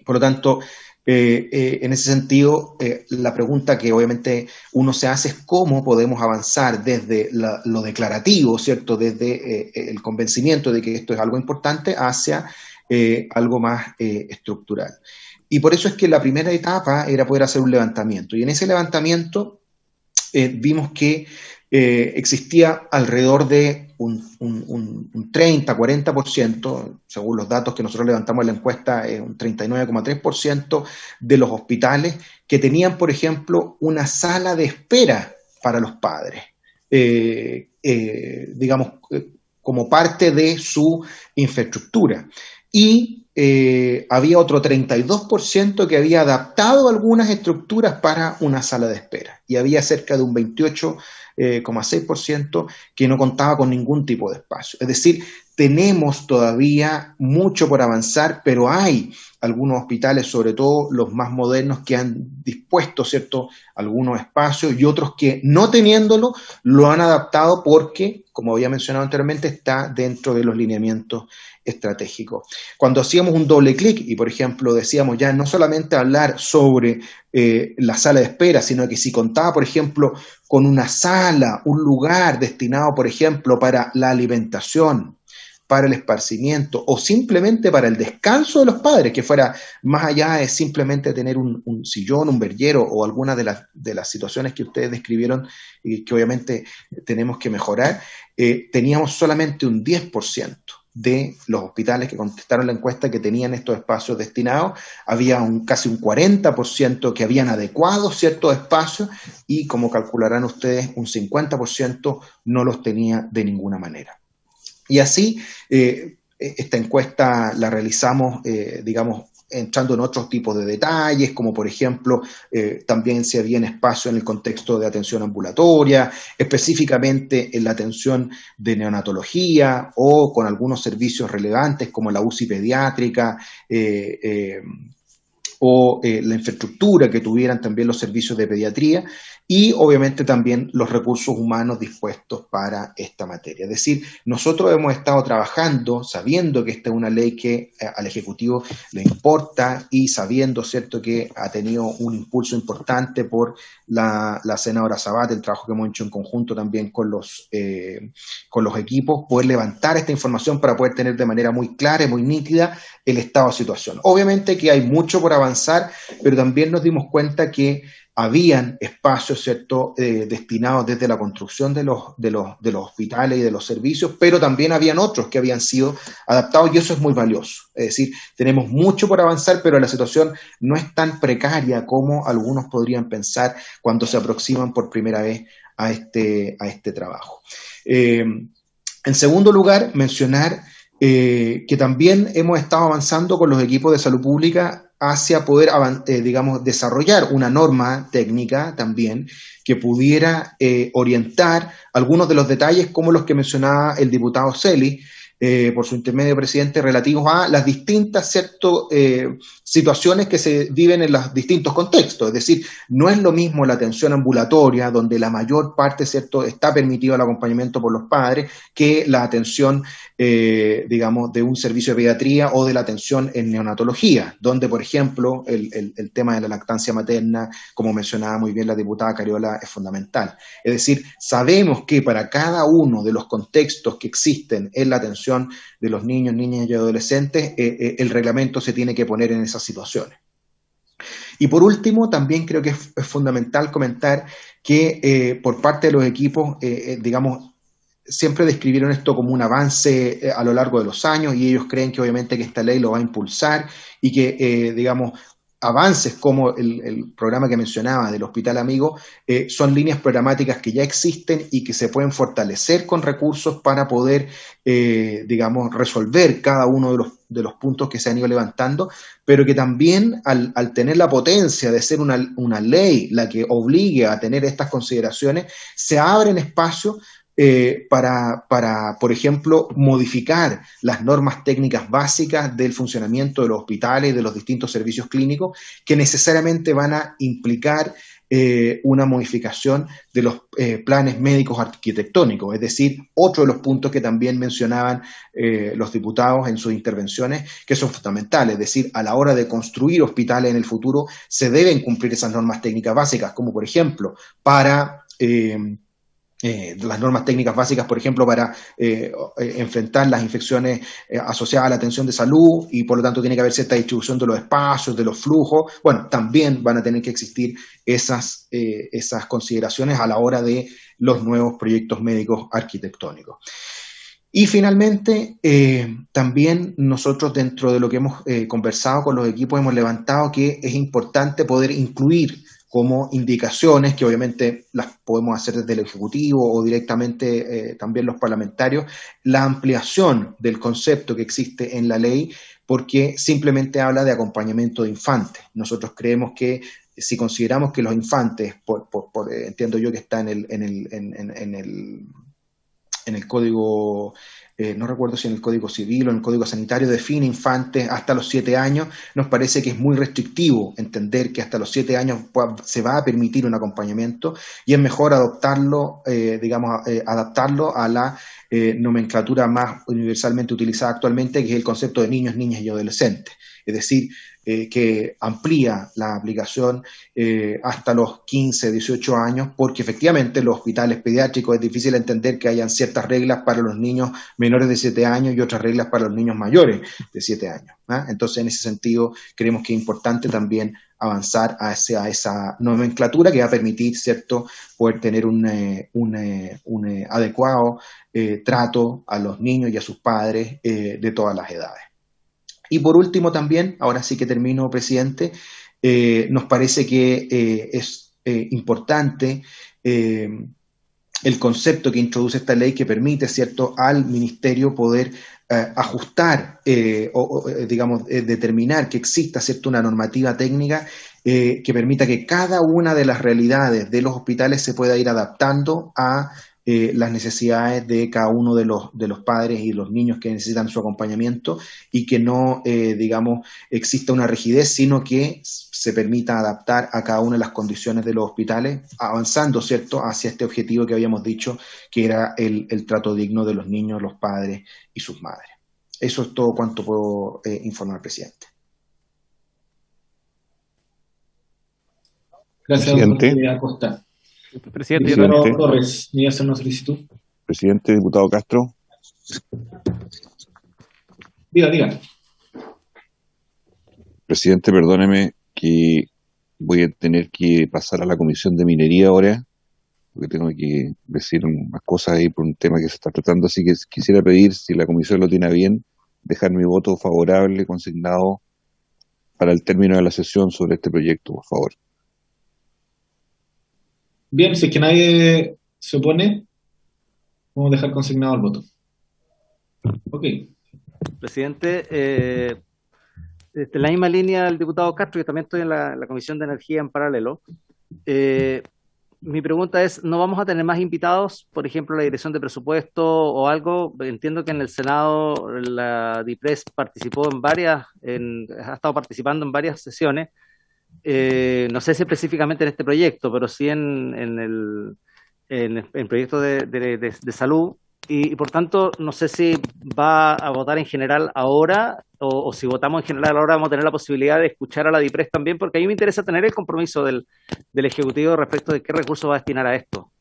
Por lo tanto, en ese sentido, la pregunta que obviamente uno se hace es cómo podemos avanzar desde lo declarativo, ¿cierto?, desde el convencimiento de que esto es algo importante hacia algo más estructural. Y por eso es que la primera etapa era poder hacer un levantamiento. Y en ese levantamiento vimos que existía alrededor de un 30-40%, según los datos que nosotros levantamos en la encuesta, un 39,3% de los hospitales que tenían, por ejemplo, una sala de espera para los padres, digamos, como parte de su infraestructura. Y había otro 32% que había adaptado algunas estructuras para una sala de espera. Y había cerca de un 28,6% que no contaba con ningún tipo de espacio. Es decir, tenemos todavía mucho por avanzar, pero hay algunos hospitales, sobre todo los más modernos, que han dispuesto, ¿cierto?, algunos espacios, y otros que, no teniéndolo, lo han adaptado porque, como había mencionado anteriormente, está dentro de los lineamientos estratégicos. Cuando hacíamos un doble clic y, por ejemplo, decíamos ya no solamente hablar sobre la sala de espera, sino que si contaba, por ejemplo, con una sala, un lugar destinado, por ejemplo, para la alimentación, para el esparcimiento o simplemente para el descanso de los padres, que fuera más allá de simplemente tener un sillón, un verguero o alguna de las situaciones que ustedes describieron y que obviamente tenemos que mejorar, teníamos solamente un 10% de los hospitales que contestaron la encuesta que tenían estos espacios destinados. Había casi un 40% que habían adecuado ciertos espacios y, como calcularán ustedes, un 50% no los tenía de ninguna manera. Y así, esta encuesta la realizamos, digamos, entrando en otros tipos de detalles, como por ejemplo, también si había espacio en el contexto de atención ambulatoria, específicamente en la atención de neonatología o con algunos servicios relevantes como la UCI pediátrica, o la infraestructura que tuvieran también los servicios de pediatría y obviamente también los recursos humanos dispuestos para esta materia. Es decir, nosotros hemos estado trabajando sabiendo que esta es una ley que al Ejecutivo le importa y sabiendo, ¿cierto?, que ha tenido un impulso importante por la senadora Sabat, el trabajo que hemos hecho en conjunto también con los equipos, poder levantar esta información para poder tener de manera muy clara y muy nítida el estado de situación. Obviamente que hay mucho por avanzar, pero también nos dimos cuenta que habían espacios, ¿cierto?, destinados desde la construcción de los hospitales y de los servicios, pero también habían otros que habían sido adaptados y eso es muy valioso. Es decir, tenemos mucho por avanzar, pero la situación no es tan precaria como algunos podrían pensar cuando se aproximan por primera vez a este trabajo. En segundo lugar, mencionar que también hemos estado avanzando con los equipos de salud pública hacia poder, digamos, desarrollar una norma técnica también que pudiera orientar algunos de los detalles como los que mencionaba el diputado Celis, por su intermedio, presidente, relativos a las distintas situaciones que se viven en los distintos contextos. Es decir, no es lo mismo la atención ambulatoria, donde la mayor parte, ¿cierto?, está permitido el acompañamiento por los padres, que la atención, digamos, de un servicio de pediatría o de la atención en neonatología, donde, por ejemplo, el tema de la lactancia materna, como mencionaba muy bien la diputada Cariola, es fundamental. Es decir, sabemos que para cada uno de los contextos que existen en la atención de los niños, niñas y adolescentes, el reglamento se tiene que poner en esas situaciones. Y por último, también creo que es fundamental comentar que por parte de los equipos, digamos, siempre describieron esto como un avance a lo largo de los años y ellos creen que obviamente que esta ley lo va a impulsar y que, digamos, avances como el programa que mencionaba del Hospital Amigo son líneas programáticas que ya existen y que se pueden fortalecer con recursos para poder, digamos, resolver cada uno de los puntos que se han ido levantando, pero que también al tener la potencia de ser una ley la que obligue a tener estas consideraciones, se abren espacios para, por ejemplo, modificar las normas técnicas básicas del funcionamiento de los hospitales y de los distintos servicios clínicos que necesariamente van a implicar una modificación de los planes médicos arquitectónicos, es decir, otro de los puntos que también mencionaban los diputados en sus intervenciones, que son fundamentales, es decir, a la hora de construir hospitales en el futuro se deben cumplir esas normas técnicas básicas, como por ejemplo, para las normas técnicas básicas, por ejemplo, para enfrentar las infecciones asociadas a la atención de salud, y por lo tanto tiene que haber cierta distribución de los espacios, de los flujos. Bueno, también van a tener que existir esas consideraciones a la hora de los nuevos proyectos médicos arquitectónicos. Y finalmente, también nosotros, dentro de lo que hemos conversado con los equipos, hemos levantado que es importante poder incluir como indicaciones, que obviamente las podemos hacer desde el Ejecutivo o directamente también los parlamentarios, la ampliación del concepto que existe en la ley, porque simplemente habla de acompañamiento de infantes. Nosotros creemos que si consideramos que los infantes, entiendo yo que está en el código, no recuerdo si en el Código Civil o en el Código Sanitario, define infantes hasta los 7 años, nos parece que es muy restrictivo entender que hasta los 7 años se va a permitir un acompañamiento, y es mejor adaptarlo a la nomenclatura más universalmente utilizada actualmente, que es el concepto de niños, niñas y adolescentes. Es decir, que amplía la aplicación hasta los 15, 18 años, porque efectivamente en los hospitales pediátricos es difícil entender que hayan ciertas reglas para los niños menores de 7 años y otras reglas para los niños mayores de 7 años. Entonces, en ese sentido, creemos que es importante también avanzar hacia esa nomenclatura que va a permitir, ¿cierto?, poder tener un adecuado trato a los niños y a sus padres de todas las edades. Y por último también, ahora sí que termino, presidente, nos parece que es importante el concepto que introduce esta ley, que permite, ¿cierto?, al Ministerio poder ajustar determinar que exista, ¿cierto?, una normativa técnica que permita que cada una de las realidades de los hospitales se pueda ir adaptando a las necesidades de cada uno de los padres y los niños que necesitan su acompañamiento, y que no, exista una rigidez, sino que se permita adaptar a cada una de las condiciones de los hospitales, avanzando, ¿cierto?, hacia este objetivo que habíamos dicho, que era el trato digno de los niños, los padres y sus madres. Eso es todo cuanto puedo informar, presidente. Gracias, presidente. Acosta. Presidente, Torres, ¿me hace una solicitud? Presidente, diputado Castro. Diga. Presidente, perdóneme que voy a tener que pasar a la Comisión de Minería ahora, porque tengo que decir unas cosas ahí por un tema que se está tratando, así que quisiera pedir, si la Comisión lo tiene a bien, dejar mi voto favorable consignado para el término de la sesión sobre este proyecto, por favor. Bien, si es que nadie se opone, vamos a dejar consignado el voto. Ok. Presidente, de la misma línea del diputado Castro, yo también estoy en la Comisión de Energía en paralelo. Mi pregunta es, ¿no vamos a tener más invitados? Por ejemplo, la Dirección de Presupuesto o algo. Entiendo que en el Senado la DIPRES participó ha estado participando en varias sesiones. No sé si específicamente en este proyecto, pero sí en el proyecto de salud, y por tanto no sé si va a votar en general ahora, o si votamos en general ahora vamos a tener la posibilidad de escuchar a la DIPRES también, porque a mí me interesa tener el compromiso del Ejecutivo respecto de qué recursos va a destinar a esto.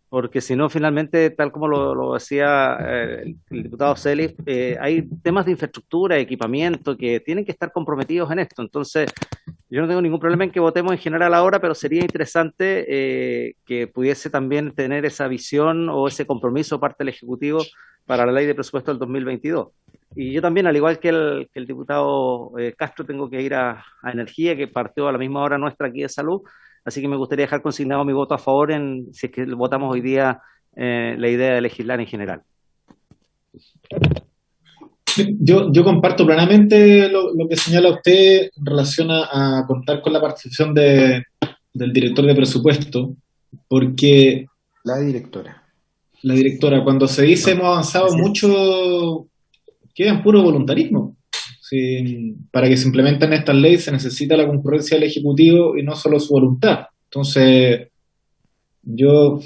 Porque si no, finalmente, tal como lo decía el diputado Celis, hay temas de infraestructura, equipamiento, que tienen que estar comprometidos en esto. Entonces, yo no tengo ningún problema en que votemos en general ahora, pero sería interesante que pudiese también tener esa visión o ese compromiso parte del Ejecutivo para la ley de presupuesto del 2022. Y yo también, al igual que el diputado Castro, tengo que ir a Energía, que partió a la misma hora nuestra aquí de Salud. Así que me gustaría dejar consignado mi voto a favor si es que votamos hoy día la idea de legislar en general. Yo comparto plenamente lo que señala usted en relación a contar con la participación del director de presupuesto, porque la directora, cuando se dice hemos avanzado mucho, queda en puro voluntarismo. Sí, para que se implementen estas leyes se necesita la concurrencia del Ejecutivo y no solo su voluntad. Entonces, yo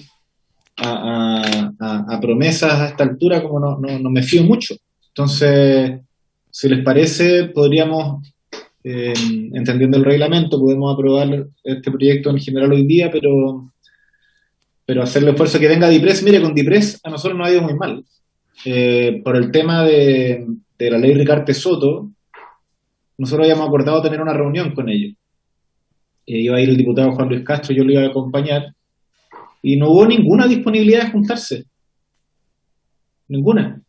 a promesas a esta altura como no me fío mucho. Entonces, si les parece, podríamos, entendiendo el reglamento, podemos aprobar este proyecto en general hoy día, pero pero hacer el esfuerzo que venga DIPRES. Mire, con DIPRES a nosotros nos ha ido muy mal. Por el tema de la ley Ricarte Soto, nosotros habíamos acordado tener una reunión con ellos. Iba a ir el diputado Juan Luis Castro, yo lo iba a acompañar, y no hubo ninguna disponibilidad de juntarse. Ninguna.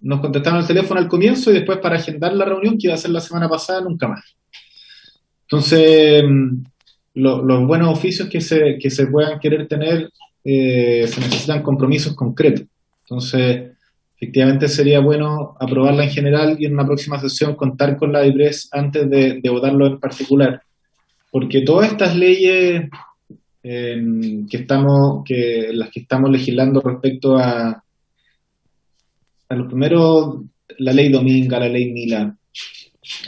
Nos contestaron el teléfono al comienzo y después para agendar la reunión que iba a ser la semana pasada, nunca más. Entonces, los buenos oficios que se puedan querer tener, se necesitan compromisos concretos. Entonces, efectivamente sería bueno aprobarla en general y en una próxima sesión contar con la DIPRES antes de votarlo en particular. Porque todas estas leyes las que estamos legislando respecto a los primeros, la ley Dominga, la ley Mila,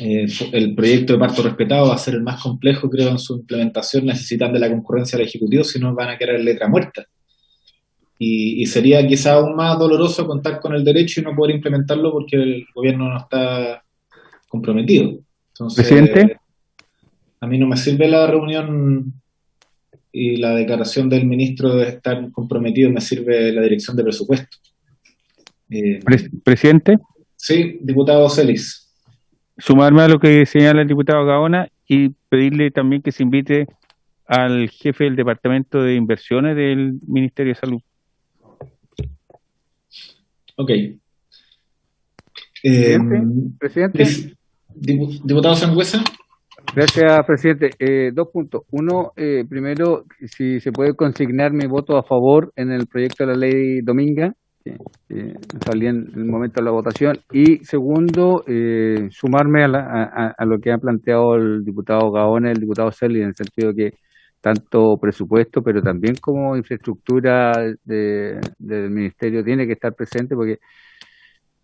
el proyecto de parto respetado va a ser el más complejo, creo, en su implementación. Necesitan de la concurrencia del Ejecutivo, si no van a quedar en letra muerta. Y sería quizá aún más doloroso contar con el derecho y no poder implementarlo porque el gobierno no está comprometido. Entonces, presidente, a mí no me sirve la reunión y la declaración del ministro de estar comprometido, me sirve la dirección de presupuesto. presidente, Sí, diputado Celis. sumarme a lo que señala el diputado Gaona y pedirle también que se invite al jefe del Departamento de Inversiones del Ministerio de Salud. Ok. Presidente. Diputado Sangüesa. Gracias, presidente. Dos puntos. Uno, primero, si se puede consignar mi voto a favor en el proyecto de la ley Dominga, salí en el momento de la votación. Y segundo, sumarme a lo que ha planteado el diputado Gaona y el diputado Celis, en el sentido que tanto presupuesto, pero también como infraestructura del ministerio tiene que estar presente, porque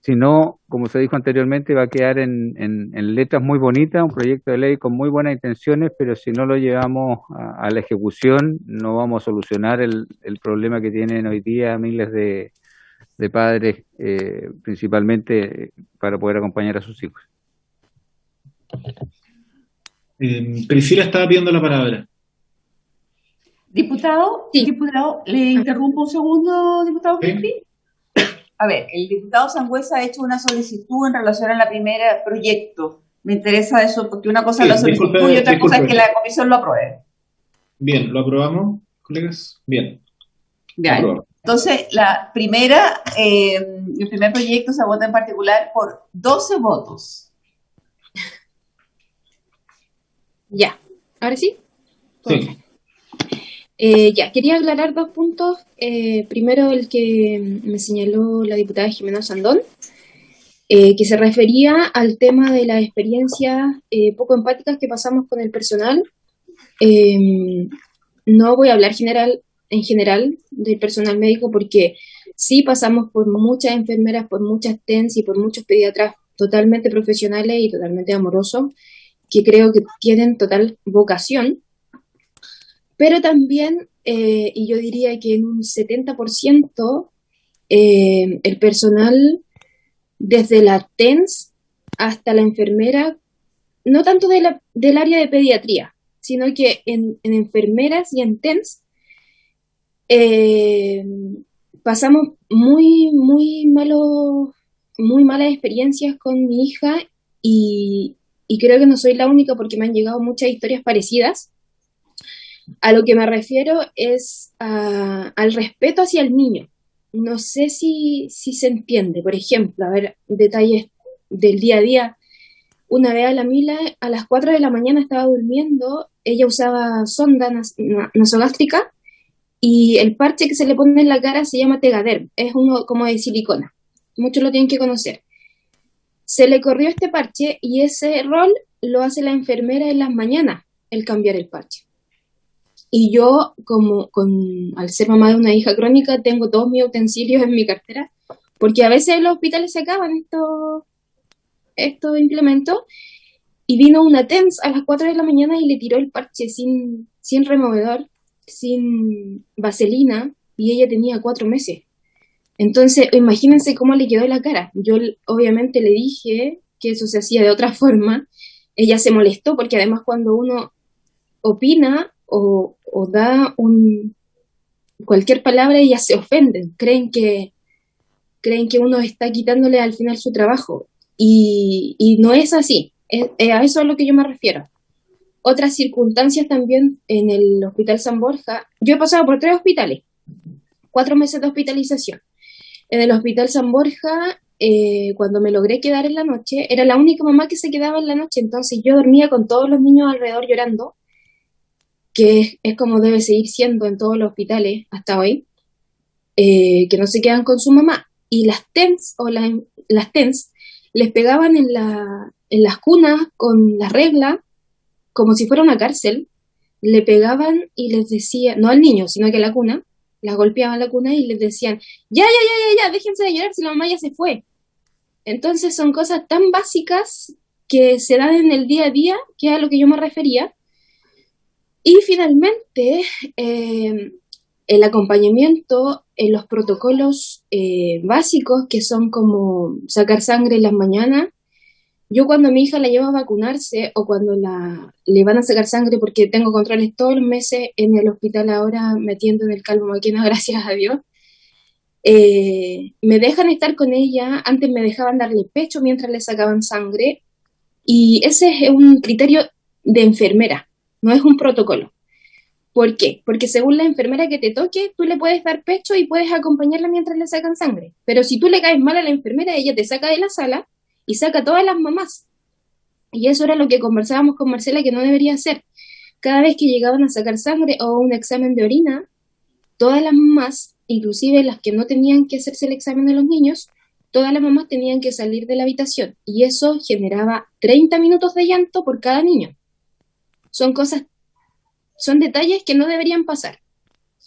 si no, como se dijo anteriormente, va a quedar en letras muy bonitas, un proyecto de ley con muy buenas intenciones, pero si no lo llevamos a la ejecución, no vamos a solucionar el problema que tienen hoy día miles de padres, principalmente para poder acompañar a sus hijos. Priscila estaba pidiendo la palabra. Diputado, ¿le interrumpo un segundo, diputado Crispy? A ver, el diputado Sangüesa ha hecho una solicitud en relación a la primera proyecto. Me interesa eso, porque una cosa es la solicitud y otra cosa es que la comisión lo apruebe. Bien, ¿lo aprobamos, colegas? Bien. Bien. Entonces, la primera, el primer proyecto se vota en particular por 12 votos. Ya, ¿ahora sí? Sí. Ya, quería aclarar dos puntos. Primero, el que me señaló la diputada Jimena Sandón, que se refería al tema de las experiencias poco empáticas que pasamos con el personal. No voy a hablar en general del personal médico, porque sí pasamos por muchas enfermeras, por muchas TENS y por muchos pediatras totalmente profesionales y totalmente amorosos, que creo que tienen total vocación. Pero también, y yo diría que en un 70%, el personal, desde la TENS hasta la enfermera, no tanto del área de pediatría, sino que en enfermeras y en TENS, pasamos muy malas experiencias con mi hija y creo que no soy la única, porque me han llegado muchas historias parecidas. A lo que me refiero es al respeto hacia el niño. No sé si se entiende. Por ejemplo, a ver, detalles del día a día. Una vez a la Mila, a las 4 de la mañana estaba durmiendo, ella usaba sonda nasogástrica y el parche que se le pone en la cara se llama Tegaderm, es uno como de silicona. Muchos lo tienen que conocer. Se le corrió este parche y ese rol lo hace la enfermera en las mañanas, el cambiar el parche. Y yo, al ser mamá de una hija crónica, tengo todos mis utensilios en mi cartera, porque a veces en los hospitales se acaban estos implementos, y vino una TENS a las 4 de la mañana y le tiró el parche sin removedor, sin vaselina, y ella tenía 4 meses. Entonces, imagínense cómo le quedó la cara. Yo obviamente le dije que eso se hacía de otra forma. Ella se molestó, porque además cuando uno opina o da cualquier palabra ellas se ofenden, creen que uno está quitándole al final su trabajo, y no es así, a eso es a lo que yo me refiero. Otras circunstancias también en el Hospital San Borja, yo he pasado por 3 hospitales, 4 meses de hospitalización. En el Hospital San Borja, cuando me logré quedar en la noche, era la única mamá que se quedaba en la noche, entonces yo dormía con todos los niños alrededor llorando, que es como debe seguir siendo en todos los hospitales hasta hoy, que no se quedan con su mamá. Y las TENS les pegaban en las cunas con la regla, como si fuera una cárcel, le pegaban y les decían, no al niño, sino que a la cuna, las golpeaban la cuna y les decían, ya, déjense de llorar si la mamá ya se fue. Entonces son cosas tan básicas que se dan en el día a día, que es a lo que yo me refería. Y finalmente, el acompañamiento en los protocolos básicos, que son como sacar sangre en las mañanas. Yo cuando mi hija la llevo a vacunarse o cuando le van a sacar sangre, porque tengo controles todos los meses en el hospital ahora, me atiendo en el Calvo Maquena, gracias a Dios, me dejan estar con ella. Antes me dejaban darle pecho mientras le sacaban sangre, y ese es un criterio de enfermera, no es un protocolo. ¿Por qué? Porque según la enfermera que te toque, tú le puedes dar pecho y puedes acompañarla mientras le sacan sangre. Pero si tú le caes mal a la enfermera, ella te saca de la sala y saca a todas las mamás. Y eso era lo que conversábamos con Marcela, que no debería hacer. Cada vez que llegaban a sacar sangre o un examen de orina, todas las mamás, inclusive las que no tenían que hacerse el examen de los niños, todas las mamás tenían que salir de la habitación. Y eso generaba 30 minutos de llanto por cada niño. Son detalles que no deberían pasar.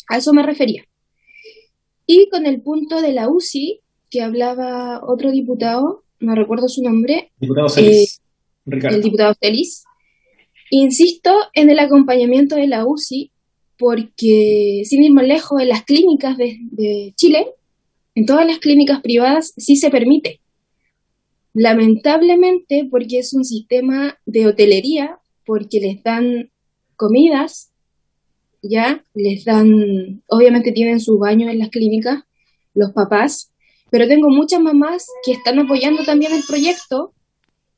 A eso me refería. Y con el punto de la UCI, que hablaba otro diputado, no recuerdo su nombre, Diputado Celis, Ricardo. el diputado Celis, insisto en el acompañamiento de la UCI, porque sin ir más lejos, en las clínicas de Chile, en todas las clínicas privadas sí se permite. Lamentablemente, porque es un sistema de hotelería, porque les dan comidas, ya, les dan, obviamente tienen su baño en las clínicas, los papás, pero tengo muchas mamás que están apoyando también el proyecto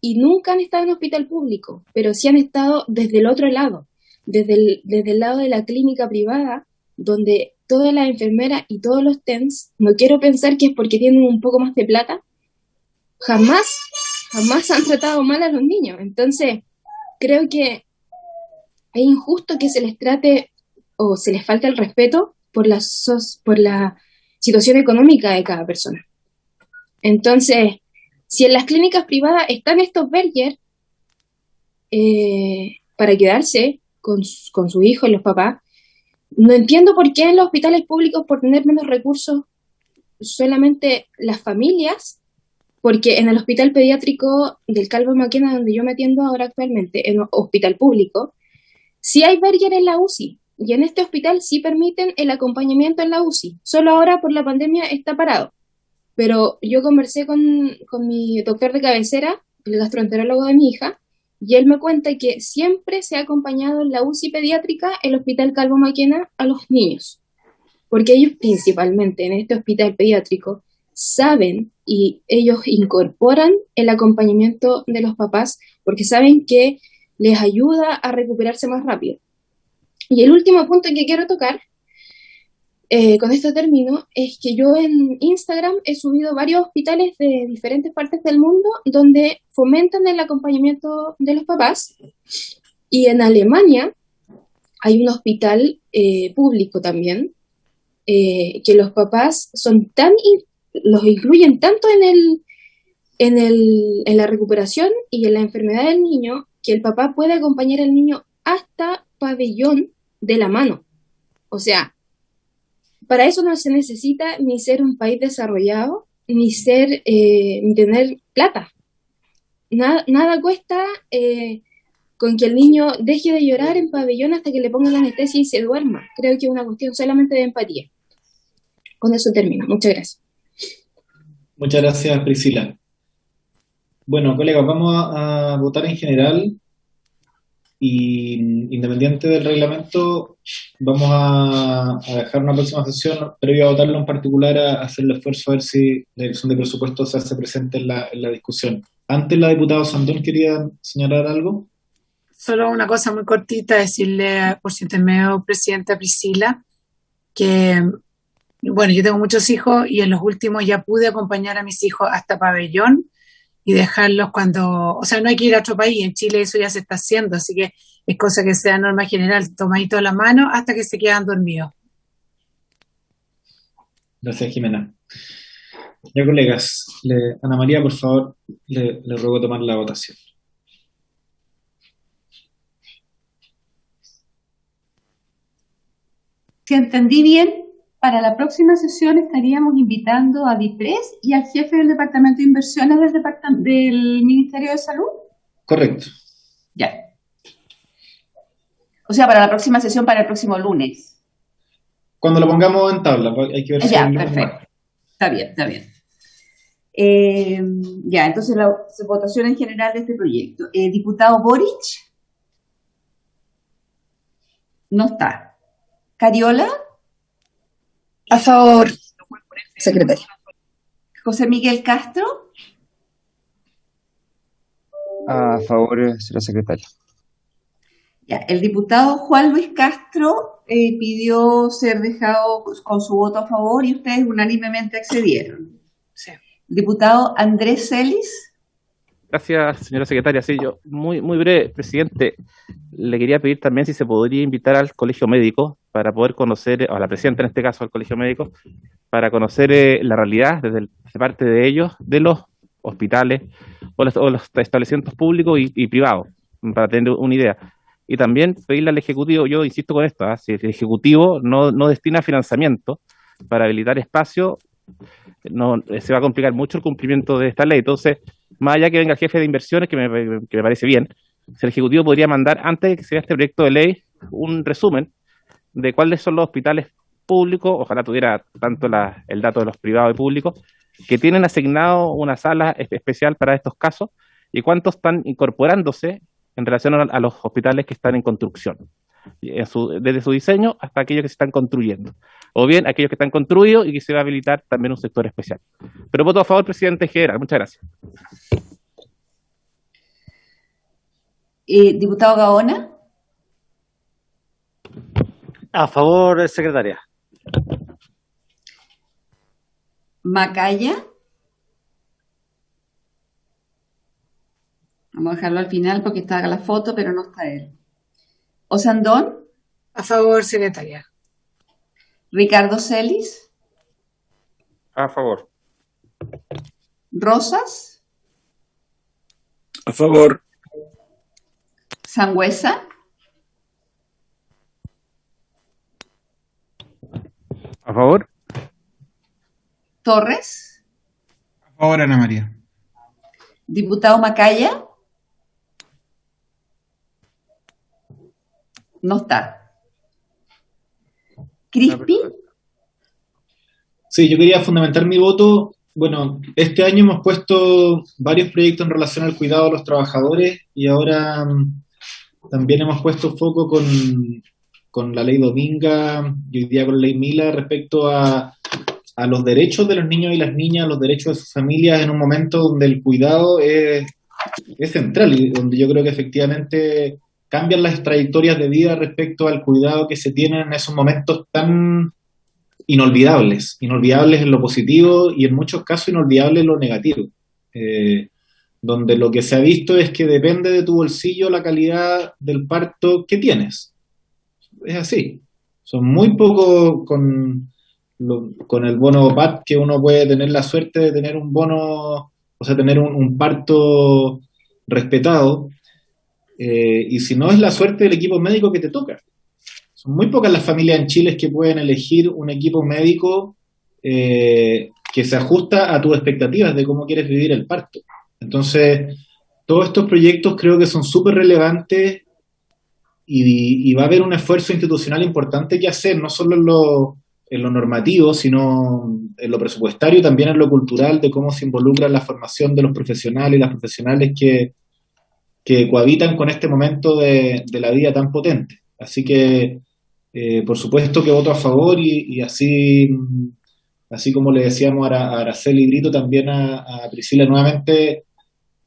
y nunca han estado en hospital público, pero sí han estado desde el otro lado, desde el lado de la clínica privada, donde todas las enfermeras y todos los TENS, no quiero pensar que es porque tienen un poco más de plata, jamás han tratado mal a los niños. Entonces, creo que es injusto que se les trate o se les falte el respeto por la situación económica de cada persona. Entonces, si en las clínicas privadas están estos Berger para quedarse con sus hijos, los papás, no entiendo por qué en los hospitales públicos, por tener menos recursos, solamente las familias, porque en el hospital pediátrico del Calvo Maquena, donde yo me atiendo ahora actualmente, en hospital público, sí hay Berger en la UCI, y en este hospital sí permiten el acompañamiento en la UCI. Solo ahora por la pandemia está parado. Pero yo conversé con mi doctor de cabecera, el gastroenterólogo de mi hija, y él me cuenta que siempre se ha acompañado en la UCI pediátrica el Hospital Calvo Maquena a los niños, porque ellos principalmente en este hospital pediátrico saben y ellos incorporan el acompañamiento de los papás porque saben que les ayuda a recuperarse más rápido. Y el último punto que quiero tocar, con este término, es que yo en Instagram he subido varios hospitales de diferentes partes del mundo donde fomentan el acompañamiento de los papás, y en Alemania hay un hospital público también, que los papás son los incluyen tanto en la recuperación y en la enfermedad del niño, que el papá puede acompañar al niño hasta pabellón de la mano. O sea, para eso no se necesita ni ser un país desarrollado, ni tener plata. Nada cuesta con que el niño deje de llorar en pabellón hasta que le pongan la anestesia y se duerma. Creo que es una cuestión solamente de empatía. Con eso termino. Muchas gracias. Muchas gracias, Priscila. Bueno, colegas, vamos a votar en general y independiente del reglamento, vamos a dejar una próxima sesión, previo a votarlo en particular, a hacer el esfuerzo a ver si la dirección de presupuesto se hace presente en la discusión. Antes, la diputada Sandón quería señalar algo. Solo una cosa muy cortita, decirle por su intermedio, presidenta Priscila, que, bueno, yo tengo muchos hijos y en los últimos ya pude acompañar a mis hijos hasta Pabellón y dejarlos o sea, no hay que ir a otro país, en Chile eso ya se está haciendo, así que es cosa que sea norma general, tomadito de la mano hasta que se quedan dormidos. Gracias, Jimena. Ya, colegas, Ana María, por favor, le ruego tomar la votación. Si entendí bien, para la próxima sesión estaríamos invitando a DIPRES y al jefe del Departamento de Inversiones del Ministerio de Salud. Correcto. Ya. O sea, para la próxima sesión, para el próximo lunes. Cuando lo pongamos en tabla, hay que ver si... Ya, perfecto. Está bien, está bien. Ya, entonces la votación en general de este proyecto. Diputado Boric. No está. Cariola. A favor, secretaria. José Miguel Castro. A favor, señora secretaria. Ya, el diputado Juan Luis Castro pidió ser dejado con su voto a favor y ustedes unánimemente accedieron. Sí. Diputado Andrés Celis. Gracias, señora secretaria. Sí, yo, muy breve, presidente, le quería pedir también si se podría invitar al colegio médico para poder conocer, a la presidenta en este caso del colegio médico, para conocer la realidad de parte de ellos, de los hospitales o los establecimientos públicos y privados, para tener una idea. Y también pedirle al Ejecutivo, yo insisto con esto, si el Ejecutivo no destina financiamiento para habilitar espacio, se va a complicar mucho el cumplimiento de esta ley. Entonces, más allá que venga el jefe de inversiones, que me parece bien, si el Ejecutivo podría mandar, antes de que se vea este proyecto de ley, un resumen de cuáles son los hospitales públicos, ojalá tuviera tanto el dato de los privados y públicos, que tienen asignado una sala especial para estos casos, y cuántos están incorporándose en relación a los hospitales que están en construcción, desde su diseño hasta aquellos que se están construyendo, o bien aquellos que están construidos y que se va a habilitar también un sector especial. Pero voto a favor, presidente general. Muchas gracias. Diputado Gaona. A favor, secretaria. Macaya. Vamos a dejarlo al final porque está la foto, pero no está él. Osandón. A favor, secretaria. Ricardo Celis. A favor. Rosas. A favor. Sangüesa. A favor. Torres. A favor, Ana María. Diputado Macaya. No está. Crispin. Sí, yo quería fundamentar mi voto. Bueno, este año hemos puesto varios proyectos en relación al cuidado de los trabajadores y ahora también hemos puesto foco con la ley Dominga y hoy día con la ley Mila respecto a los derechos de los niños y las niñas, los derechos de sus familias en un momento donde el cuidado es central y donde yo creo que efectivamente cambian las trayectorias de vida respecto al cuidado que se tienen en esos momentos tan inolvidables en lo positivo y en muchos casos inolvidables en lo negativo, donde lo que se ha visto es que depende de tu bolsillo la calidad del parto que tienes. Es así. Son muy pocos con el bono PAT que uno puede tener la suerte de tener un bono, o sea, tener un parto respetado, y si no es la suerte del equipo médico que te toca. Son muy pocas las familias en Chile que pueden elegir un equipo médico que se ajusta a tus expectativas de cómo quieres vivir el parto. Entonces, todos estos proyectos creo que son súper relevantes y va a haber un esfuerzo institucional importante que hacer, no solo en lo normativo, sino en lo presupuestario y también en lo cultural, de cómo se involucra la formación de los profesionales y las profesionales que que cohabitan con este momento de la vida tan potente. Así que, por supuesto que voto a favor y así como le decíamos a Araceli Brito, también a Priscila nuevamente,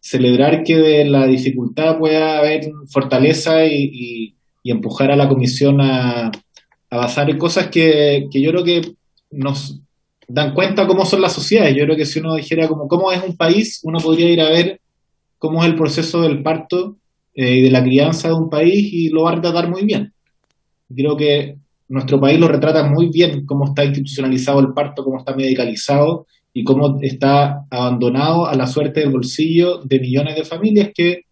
celebrar que de la dificultad pueda haber fortaleza y empujar a la comisión a avanzar en cosas que yo creo que nos dan cuenta cómo son las sociedades. Yo creo que si uno dijera cómo es un país, uno podría ir a ver cómo es el proceso del parto y de la crianza de un país y lo va a retratar muy bien. Creo que nuestro país lo retrata muy bien, cómo está institucionalizado el parto, cómo está medicalizado y cómo está abandonado a la suerte del bolsillo de millones de familias que,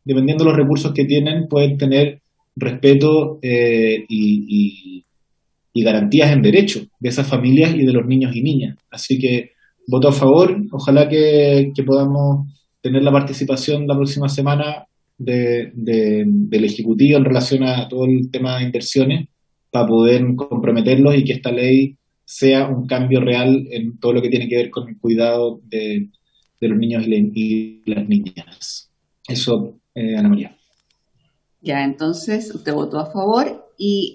dependiendo de los recursos que tienen, pueden tener respeto y garantías en derecho de esas familias y de los niños y niñas. Así que voto a favor, ojalá que podamos tener la participación la próxima semana del Ejecutivo en relación a todo el tema de inversiones para poder comprometerlos y que esta ley sea un cambio real en todo lo que tiene que ver con el cuidado de los niños y las niñas. Eso, Ana María. Ya, entonces usted votó a favor y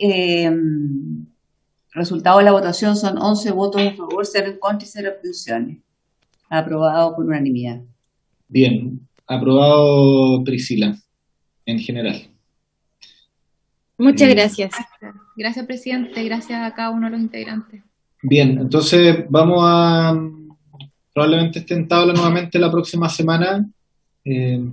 resultado de la votación son 11 votos a favor, 0 en contra y 0 abstenciones. Aprobado por unanimidad. Bien, aprobado Priscila, en general. Muchas gracias. Gracias, presidente. Gracias a cada uno de los integrantes. Bien, entonces vamos a probablemente esté en tabla nuevamente la próxima semana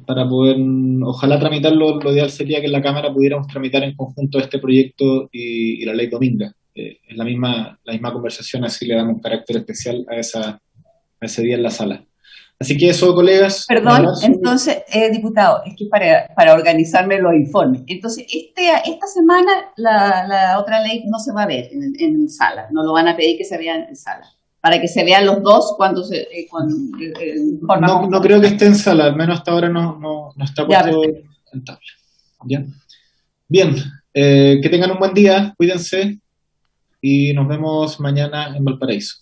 para poder, ojalá tramitarlo. Lo ideal sería que en la Cámara pudiéramos tramitar en conjunto este proyecto y la ley Dominga. Es la misma conversación, así le damos un carácter especial a ese día en la sala. Así que eso, colegas. Perdón, entonces, diputado, es que para organizarme los informes. Entonces, esta semana la otra ley no se va a ver en sala, no lo van a pedir que se vean en sala, para que se vean los dos cuando no creo que esté en sala, al menos hasta ahora no está puesto en tabla. ¿Ya? Bien, que tengan un buen día, cuídense y nos vemos mañana en Valparaíso.